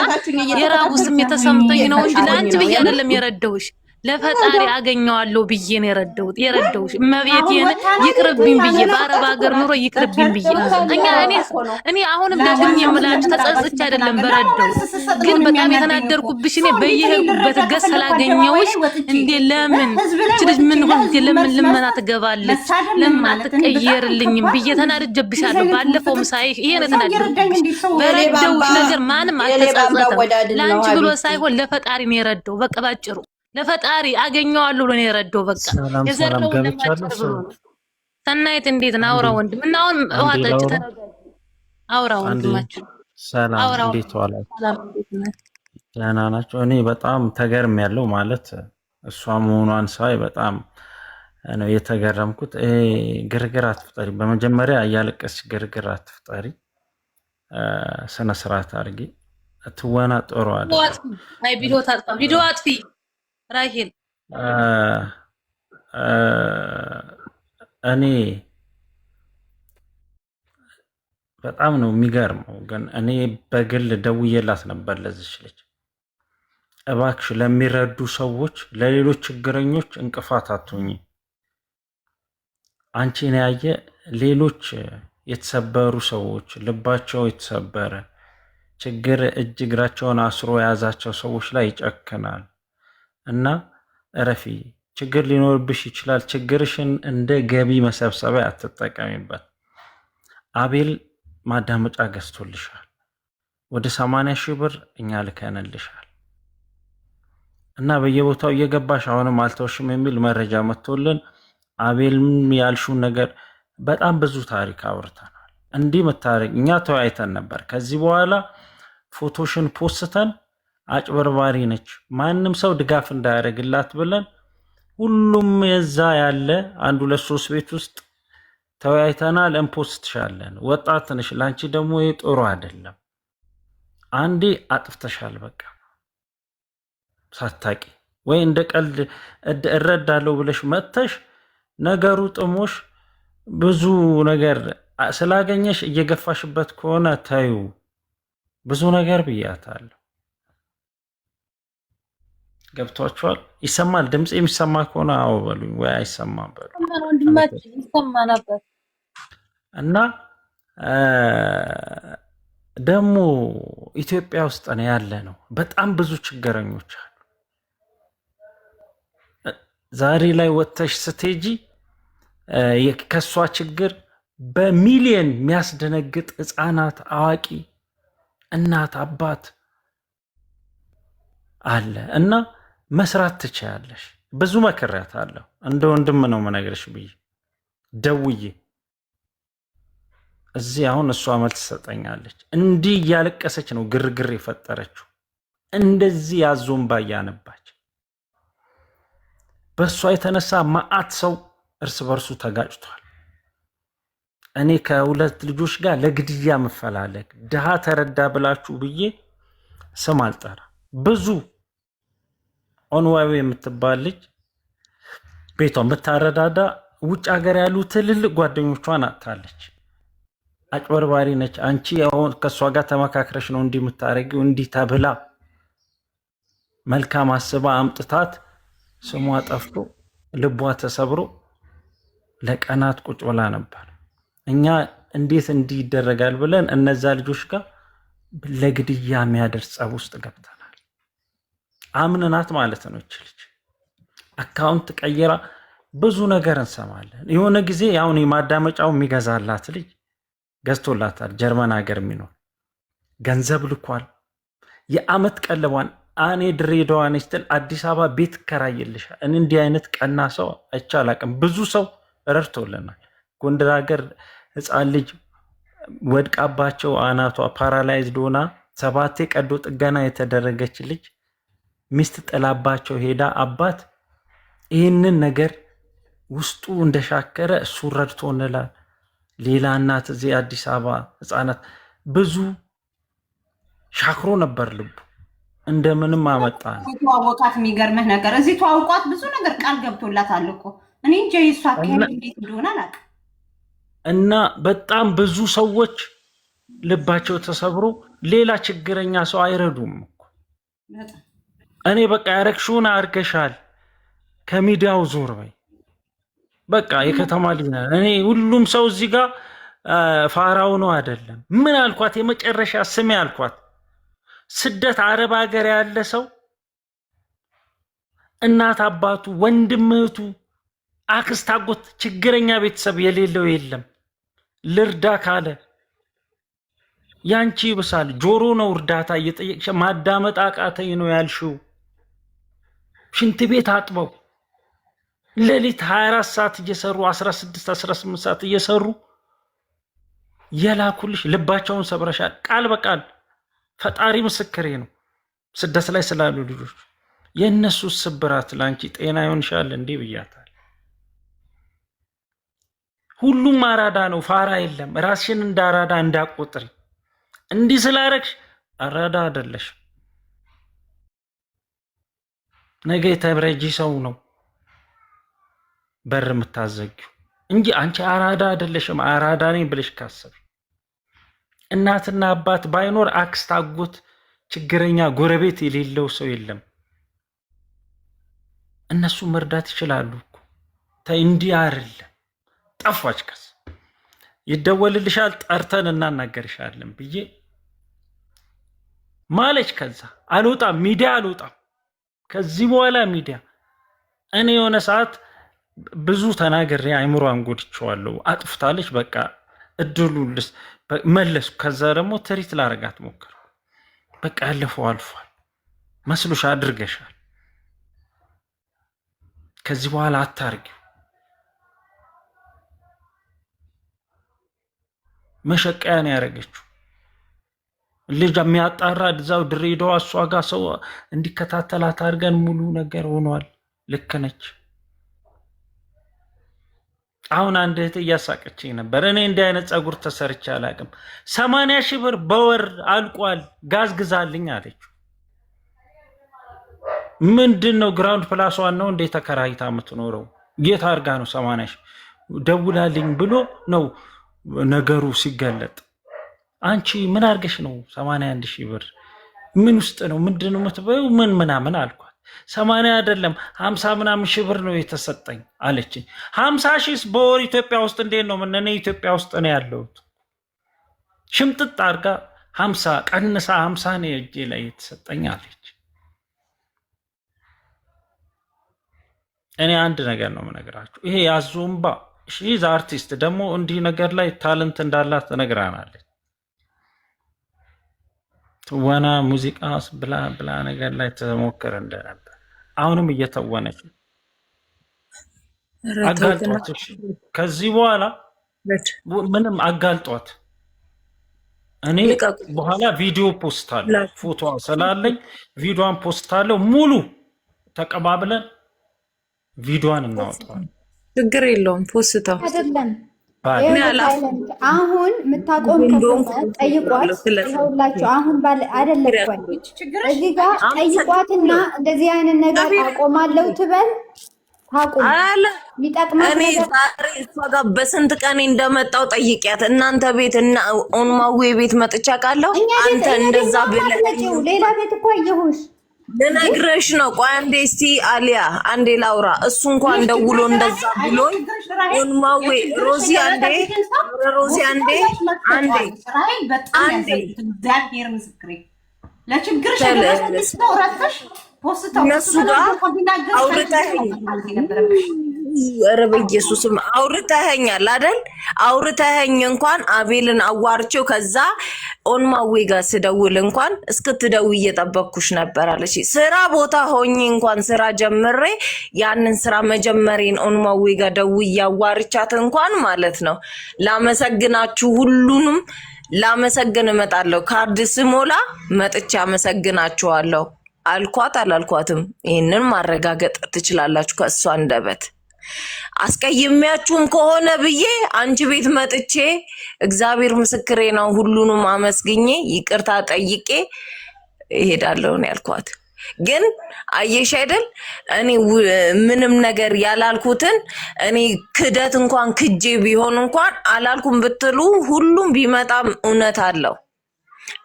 የራቡ ስሜት ተሰምቶኝ ነው እንጂ ለአንቺ ብዬ አይደለም የረዳሁሽ ለፈጣሪ አገኘዋለሁ ብዬ ነው የረዳሁሽ እመቤቴን ይቅርብኝ ብዬ በአረብ ሀገር ኑሮ ይቅርብኝ ብዬ እኔ አሁንም ደግሜ የምላችሁ ተጸጽቼ አይደለም በረዳሁሽ ግን በጣም የተናደርኩብሽ እኔ በየሄድኩበት ገስ ስላገኘሁሽ እንዴ ለምን ልጅ ምን ሆንክ ለምን ልመና ትገባለች ለምን አትቀየርልኝም ብዬ ተናድጄብሻለሁ ባለፈውም ሳይሽ ይሄ ነው ተናደርኩብሽ በረዳሁሽ ነገር ማንም አልተጸጸተም ለአንቺ ብሎ ሳይሆን ለፈጣሪ ነው የረዳው በቃ ባጭሩ ለፈጣሪ አገኘዋለሁ ብሎ ነው የረዳው በቃ የዘራው ለማጭር ብሎ ነው ሰናይት እንዴት ነው አውራ ወንድም እና አሁን ዋጣጭ አውራ ወንድማችን ሰላም እንዴት ዋላችሁ ደህና ናችሁ እኔ በጣም ተገርሜያለሁ ማለት እሷ መሆኗን ሳይ በጣም ነው የተገረምኩት ግርግር አትፍጠሪ በመጀመሪያ እያለቀስሽ ግርግር አትፍጠሪ ስነ ስርዓት አድርጊ ትወና ጥሩ አይደል አይ ቪዲዮ አጥፊ ራሂል እኔ በጣም ነው የሚገርመው ግን እኔ በግል ደውዬላት ነበር ለዚች ልጅ እባክሽ ለሚረዱ ሰዎች ለሌሎች ችግረኞች እንቅፋት አትሁኚ አንቺን ያየ ሌሎች የተሰበሩ ሰዎች ልባቸው የተሰበረ ችግር እጅ እግራቸውን አስሮ የያዛቸው ሰዎች ላይ ይጨክናል እና እረፊ ችግር ሊኖርብሽ ይችላል ችግርሽን እንደ ገቢ መሰብሰቢያ አትጠቀሚበት አቤል ማዳመጫ ገዝቶልሻል ወደ 80,000 ብር እኛ ልከንልሻል እና በየቦታው እየገባሽ አሁንም አልተውሽም የሚል መረጃ መጥቶልን አቤልም ያልሽውን ነገር በጣም ብዙ ታሪክ አውርተናል እንዲህ መታረቅ እኛ ተወያይተን ነበር ከዚህ በኋላ ፎቶሽን ፖስተን አጭበርባሪ ነች ማንም ሰው ድጋፍ እንዳያደርግላት ብለን ሁሉም የዛ ያለ አንድ ሁለት ሶስት ቤት ውስጥ ተወያይተናል እንፖስትሻለን ወጣት ነሽ ላንቺ ደግሞ ጥሩ አይደለም አንዴ አጥፍተሻል በቃ ሳታቂ ወይ እንደ ቀልድ እረዳለሁ ብለሽ መጥተሽ ነገሩ ጥሞሽ ብዙ ነገር ስላገኘሽ እየገፋሽበት ከሆነ ታዩ ብዙ ነገር ብያታለሁ ገብቷችኋል ይሰማል ድምጽ የሚሰማ ከሆነ አዎ በሉኝ ወይ አይሰማም በሉ ወንድማችን ይሰማ ነበር እና ደግሞ ኢትዮጵያ ውስጥ ነው ያለ ነው በጣም ብዙ ችግረኞች አሉ ዛሬ ላይ ወጥተሽ ስትሄጂ ከሷ ችግር በሚሊየን የሚያስደነግጥ ህፃናት አዋቂ እናት አባት አለ እና መስራት ትችያለሽ ብዙ መከራት አለው እንደ ወንድም ነው መነግርሽ ብዬ ደውዬ እዚህ አሁን እሷ መልስ ትሰጠኛለች እንዲህ እያለቀሰች ነው ግርግር የፈጠረችው እንደዚህ ያዞን ባያነባች በሷ የተነሳ ማአት ሰው እርስ በርሱ ተጋጭቷል እኔ ከሁለት ልጆች ጋር ለግድያ መፈላለግ ድሃ ተረዳ ብላችሁ ብዬ ስም አልጠራ ብዙ ኦንዋይ የምትባል ልጅ ቤቷን ብታረዳዳ ውጭ ሀገር ያሉ ትልልቅ ጓደኞቿን አጣለች አጭበርባሪ ነች አንቺ አሁን ከሷ ጋር ተመካክረሽ ነው እንዲህ የምታረጊው እንዲህ ተብላ መልካም አስባ አምጥታት ስሟ ጠፍቶ ልቧ ተሰብሮ ለቀናት ቁጭ ብላ ነበር እኛ እንዴት እንዲህ ይደረጋል ብለን እነዛ ልጆች ጋር ለግድያ የሚያደርስ ጸብ ውስጥ ገብተናል አምነናት ማለት ነው እቺ ልጅ አካውንት ቀይራ ብዙ ነገር እንሰማለን። የሆነ ጊዜ አሁን የማዳመጫው የሚገዛላት ልጅ ገዝቶላታል። ጀርመን ሀገር የሚኖር ገንዘብ ልኳል። የአመት ቀለቧን እኔ ድሬዳዋ ነኝ ስትል አዲስ አበባ ቤት ከራይልሻል። እኔ እንዲህ አይነት ቀና ሰው አይቼ አላውቅም። ብዙ ሰው ረድቶልናል። ጎንደር ሀገር ህፃን ልጅ ወድቃባቸው አናቷ ፓራላይዝድ ሆና 7 ቀዶ ጥገና የተደረገች ልጅ ሚስት ጥላባቸው ሄዳ አባት ይህንን ነገር ውስጡ እንደሻከረ እሱ ረድቶ እንላል። ሌላ እናት እዚህ አዲስ አበባ ህፃናት ብዙ ሻክሮ ነበር ልቡ እንደምንም አመጣ ነው። ተዋወቃት። የሚገርምህ ነገር እዚህ ተዋውቋት ብዙ ነገር ቃል ገብቶላታል እኮ እኔ እንጃ የእሷ አካሄድ እንዴት እንደሆነ አላውቅም። እና በጣም ብዙ ሰዎች ልባቸው ተሰብሮ ሌላ ችግረኛ ሰው አይረዱም እኮ። እኔ በቃ ያረግሽውን አርገሻል፣ ከሚዲያው ዞር በይ በቃ የከተማ ልጅ ነን። እኔ ሁሉም ሰው እዚህ ጋር ፋራው ነው አይደለም። ምን አልኳት? የመጨረሻ ስሜ አልኳት። ስደት አረብ ሀገር ያለ ሰው እናት አባቱ፣ ወንድም እህቱ፣ አክስት አጎት፣ ችግረኛ ቤተሰብ የሌለው የለም። ልርዳ ካለ ያንቺ ይብሳል። ጆሮ ነው እርዳታ እየጠየቅሽ ማዳመጥ አቃተኝ ነው ያልሽው። ሽንት ቤት አጥበው ሌሊት 24 ሰዓት እየሰሩ 16 18 ሰዓት እየሰሩ የላኩልሽ ልባቸውን ሰብረሻል። ቃል በቃል ፈጣሪ ምስክሬ ነው። ስደት ላይ ስላሉ ልጆች የእነሱ ስብራት ላንቺ ጤና ይሆንሻል እንዲህ ብያታል። ሁሉም አራዳ ነው፣ ፋራ የለም። ራስሽን እንደ አራዳ እንዳቆጥሪ። እንዲህ ስላረግሽ አራዳ አይደለሽ። ነገ የተብረጂ ሰው ነው በር የምታዘጊው እንጂ አንቺ አራዳ አይደለሽም። አራዳ ነኝ ብለሽ ካሰብ እናትና አባት ባይኖር አክስት፣ አጎት፣ ችግረኛ ጎረቤት የሌለው ሰው የለም። እነሱ መርዳት ይችላሉ እኮ። ተይ እንዲህ አይደለም። ጠፋች ከስ ይደወልልሻል፣ ጠርተን እናናገርሻለን ብዬ ማለች። ከዛ አልወጣም፣ ሚዲያ አልወጣም ከዚህ በኋላ ሚዲያ። እኔ የሆነ ሰዓት ብዙ ተናግሬ አይምሮን ጎድቼዋለሁ። አጥፍታለች፣ በቃ እድሉልስ መለስኩ። ከዛ ደግሞ ትሪት ላረጋት ሞከርኩ። በቃ ያለፈው አልፏል፣ መስሎሽ አድርገሻል፣ ከዚህ በኋላ አታርጊው። መሸቀያ ነው ያደረገችው። ልጅ የሚያጣራ እዛው ድሬዳዋ እሷ ጋር ሰው እንዲከታተላት አድርገን ሙሉ ነገር ሆኗል። ልክ ነች። አሁን አንድ እህት እያሳቀችኝ ነበር። እኔ እንዲህ አይነት ፀጉር ተሰርቼ አላውቅም። 80 ሺህ ብር በወር አልቋል፣ ጋዝ ግዛልኝ አለችው። ምንድን ነው ግራውንድ ፕላሷን ነው እንዴ ተከራይታ የምትኖረው? ጌታ አድርጋ ነው 80 ሺህ ደውላልኝ ብሎ ነው ነገሩ ሲገለጥ። አንቺ ምን አድርገሽ ነው 81 ሺህ ብር? ምን ውስጥ ነው ምንድን ነው የምትበይው? ምን ምናምን አልኳት። 80 አይደለም 50 ምናምን ሺህ ብር ነው የተሰጠኝ አለችኝ። 50 ሺህ በወር ኢትዮጵያ ውስጥ እንዴት ነው? ምን እኔ ኢትዮጵያ ውስጥ ነው ያለሁት። ሽምጥጥ አድርጋ 50 ቀንሳ 50 ነው እጄ ላይ የተሰጠኝ አለች። እኔ አንድ ነገር ነው የምነግራችሁ። ይሄ ያዞምባ ሺዝ አርቲስት ደግሞ እንዲህ ነገር ላይ ታለንት እንዳላት ትነግራናለች። ትወና፣ ሙዚቃ ብላ ብላ ነገር ላይ ተሞከረ እንደነበር አሁንም እየተወነች አጋልጧት። ከዚህ በኋላ ምንም አጋልጧት። እኔ በኋላ ቪዲዮ ፖስት አለው፣ ፎቶ ስላለኝ ቪዲዮን ፖስት አለው። ሙሉ ተቀባብለን ቪዲዮን እናወጣዋለን። ችግር የለውም። ፖስተው አይደለም አሁን የምታቆም ከሆነ ጠይቋት። ይኸውላችሁ አሁን ባለ አይደለም እዚህ ጋር ጠይቋትና እንደዚህ አይነት ነገር አቆማለሁ ትበል ታቆም። የሚጠቅማት እኔ ዛሬ እሷ ጋር በስንት ቀኔ እንደመጣው ጠይቂያት። እናንተ ቤት እና ኦንማዌ ቤት መጥቻ ቃለሁ። አንተ እንደዛ ብለህ ሌላ ቤት እኮ አየሁሽ ልነግርሽ ነው። ቆይ አንዴ እስቲ አሊያ አንዴ ላውራ። እሱ እንኳን ደውሎ እንደዛ ብሎኝ ኦንማዌ ሮዚ አንዴ ሮዚ አንዴ አንዴ አንዴ እግዚአብሔር ምስክሬ ለችግርሽ ለራስሽ ፖስተው እነሱ ጋር አውርተህ ኧረ በኢየሱስም አውርተኸኛል አይደል? አውርተኸኝ እንኳን አቤልን አዋርቼው ከዛ ኦንማዌ ጋር ስደውል እንኳን እስክትደውይ እየጠበቅኩሽ ነበር አለች። ስራ ቦታ ሆኜ እንኳን ስራ ጀምሬ ያንን ስራ መጀመሬን ኦንማዌ ጋር ደውዬ አዋርቻት እንኳን ማለት ነው ላመሰግናችሁ ሁሉንም ላመሰግን እመጣለሁ። ካርድ ስሞላ መጥቼ አመሰግናችኋለሁ አልኳት አላልኳትም? ይሄንን ማረጋገጥ ትችላላችሁ ከእሷ አንደበት። አስቀይሜያችሁም ከሆነ ብዬ አንቺ ቤት መጥቼ እግዚአብሔር ምስክሬ ነው ሁሉንም አመስግኜ ይቅርታ ጠይቄ እሄዳለሁ ነው ያልኳት። ግን አየሽ አይደል እኔ ምንም ነገር ያላልኩትን እኔ ክደት እንኳን ክጄ ቢሆን እንኳን አላልኩም ብትሉ ሁሉም ቢመጣም እውነት አለው።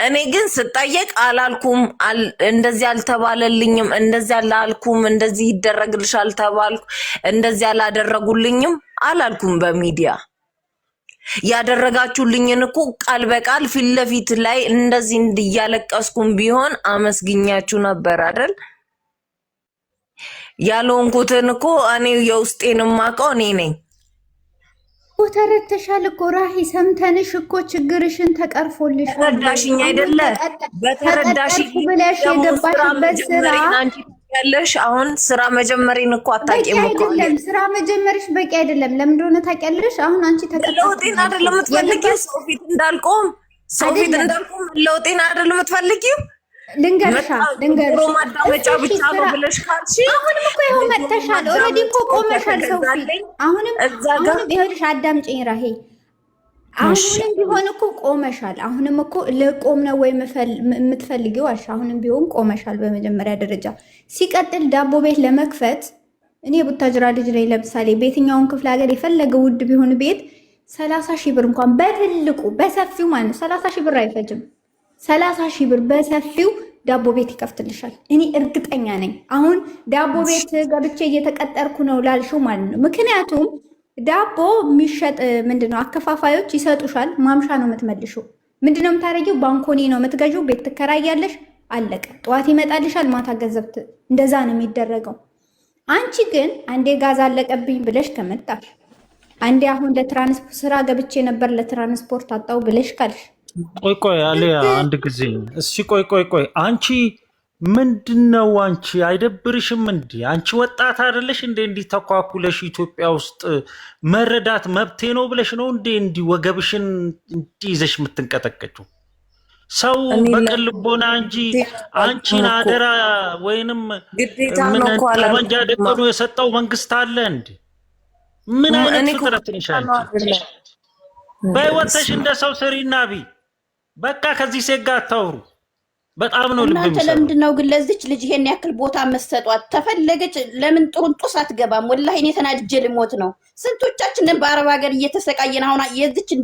እኔ ግን ስጠየቅ አላልኩም፣ እንደዚህ አልተባለልኝም፣ እንደዚህ አላልኩም፣ እንደዚህ ይደረግልሻል ተባልኩ፣ እንደዚህ አላደረጉልኝም አላልኩም። በሚዲያ ያደረጋችሁልኝን እኮ ቃል በቃል ፊት ለፊት ላይ እንደዚህ እንዲያለቀስኩም ቢሆን አመስግኛችሁ ነበር አይደል? ያልሆንኩትን እኮ እኔ የውስጤን ማውቀው እኔ ነኝ። ተረድተሻል እኮ ራሂ፣ ሰምተንሽ እኮ ችግርሽን ተቀርፎልሽ ተረዳሽኝ አይደለ? በተረዳሽኝ ብለሽ የገባሽበት ስራ ያለሽ አሁን ስራ መጀመሪን እኮ አታውቂም እኮ። አይደለም ስራ መጀመርሽ በቂ አይደለም። ለምን እንደሆነ ታውቂያለሽ? አሁን አንቺ ለውጤን አይደለም የምትፈልጊው? ሰው ፊት እንዳልቆም ለውጤን አይደለም የምትፈልጊው? ልንገርሽ ማዳመጫ ብቻ ነው ብለሽ ካልሽ አሁንም እኮ ይኸው መጥተሻል። ኦልሬዲ እኮ ቆመሻል ሰው ፊት። አሁንም ይኸውልሽ አዳምጪኝ ራሄ፣ አሁንም ቢሆን እኮ ቆመሻል። አሁንም እኮ ለቆም ነው ወይ የምትፈልጊው አልሽ። አሁንም ቢሆን ቆመሻል በመጀመሪያ ደረጃ። ሲቀጥል ዳቦ ቤት ለመክፈት እኔ ቡታጅራ ልጅ ላይ ለምሳሌ በየትኛውን ክፍለ ሀገር የፈለገ ውድ ቢሆን ቤት 30 ሺህ ብር እንኳን በትልቁ በሰፊው ማለት ነው 30 ሺህ ብር አይፈጅም። 30 ሺህ ብር በሰፊው ዳቦ ቤት ይከፍትልሻል። እኔ እርግጠኛ ነኝ። አሁን ዳቦ ቤት ገብቼ እየተቀጠርኩ ነው ላልሽው ማለት ነው። ምክንያቱም ዳቦ የሚሸጥ ምንድነው አከፋፋዮች ይሰጡሻል። ማምሻ ነው የምትመልሺው። ምንድነው የምታረጊው? ባንኮኒ ነው የምትገዢው። ቤት ትከራያለሽ። አለቀ። ጠዋት ይመጣልሻል፣ ማታ ገንዘብ። እንደዛ ነው የሚደረገው። አንቺ ግን አንዴ ጋዝ አለቀብኝ ብለሽ ከመጣሽ፣ አንዴ አሁን ለትራንስፖርት ስራ ገብቼ ነበር ለትራንስፖርት አጣው ብለሽ ካልሽ ቆይ አሊያ አንድ ጊዜ እስኪ ቆይ አንቺ ምንድነው አንቺ አይደብርሽም እንዴ? አንቺ ወጣት አይደለሽ እንዴ? እንዲህ ተኳኩለሽ ኢትዮጵያ ውስጥ መረዳት መብቴ ነው ብለሽ ነው እንዴ እንዲህ ወገብሽን እንዲህ ይዘሽ የምትንቀጠቀጩ? ሰው በቅልቦና እንጂ አንቺን አደራ ወይንም ጠመንጃ ደቀኑ የሰጠው መንግስት አለ እንዴ? ምን አይነት ፍጥረት ነሽ አንቺ? በህይወትሽ እንደ ሰው ስሪና ቢ በቃ ከዚህ ሴት ጋር አታውሩ። በጣም ነው ልብ እናንተ ለምንድን ነው ግን ለዚች ልጅ ይሄን ያክል ቦታ መስጠቷት? ተፈለገች ለምን ጥሩንጡስ አትገባም? ወላሂ እኔ ተናድጄ ልሞት ነው። ስንቶቻችንን በአረብ ሀገር እየተሰቃየን አሁን የዚችን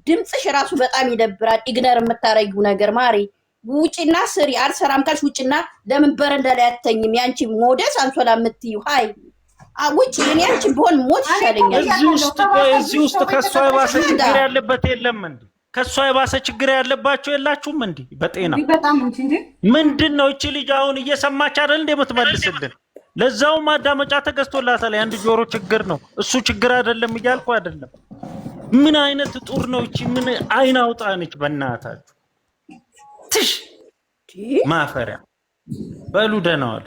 ድምፅሽ ራሱ በጣም ይደብራል። ኢግነር የምታረጊው ነገር ማሪ ውጪና ስሪ። አልሰራም ካልሽ ውጪና ለምን በረንዳ ላይ አትተኝም? ያንቺ ሞደስ አንሶላ የምትዩ ሃይ ውጪ። እኔ አንቺ ቢሆን ሞት ይሻለኛል። እዚህ ውስጥ ከሷ የባሰ ችግር ያለበት የለም እንዴ? ከሷ የባሰ ችግር ያለባቸው የላችሁም እንዴ? በጤና ምንድን ነው እቺ ልጅ አሁን እየሰማች አይደል እንዴ የምትመልስልን? ለዛው ማዳመጫ ተገዝቶላታል። የአንድ ጆሮ ችግር ነው እሱ ችግር አይደለም እያልኩ አይደለም። ምን አይነት ጡር ነው እቺ? ምን አይን አውጣ ነች? በእናታችሁ ትሽ ማፈሪያ በሉ። ደህና ዋሉ።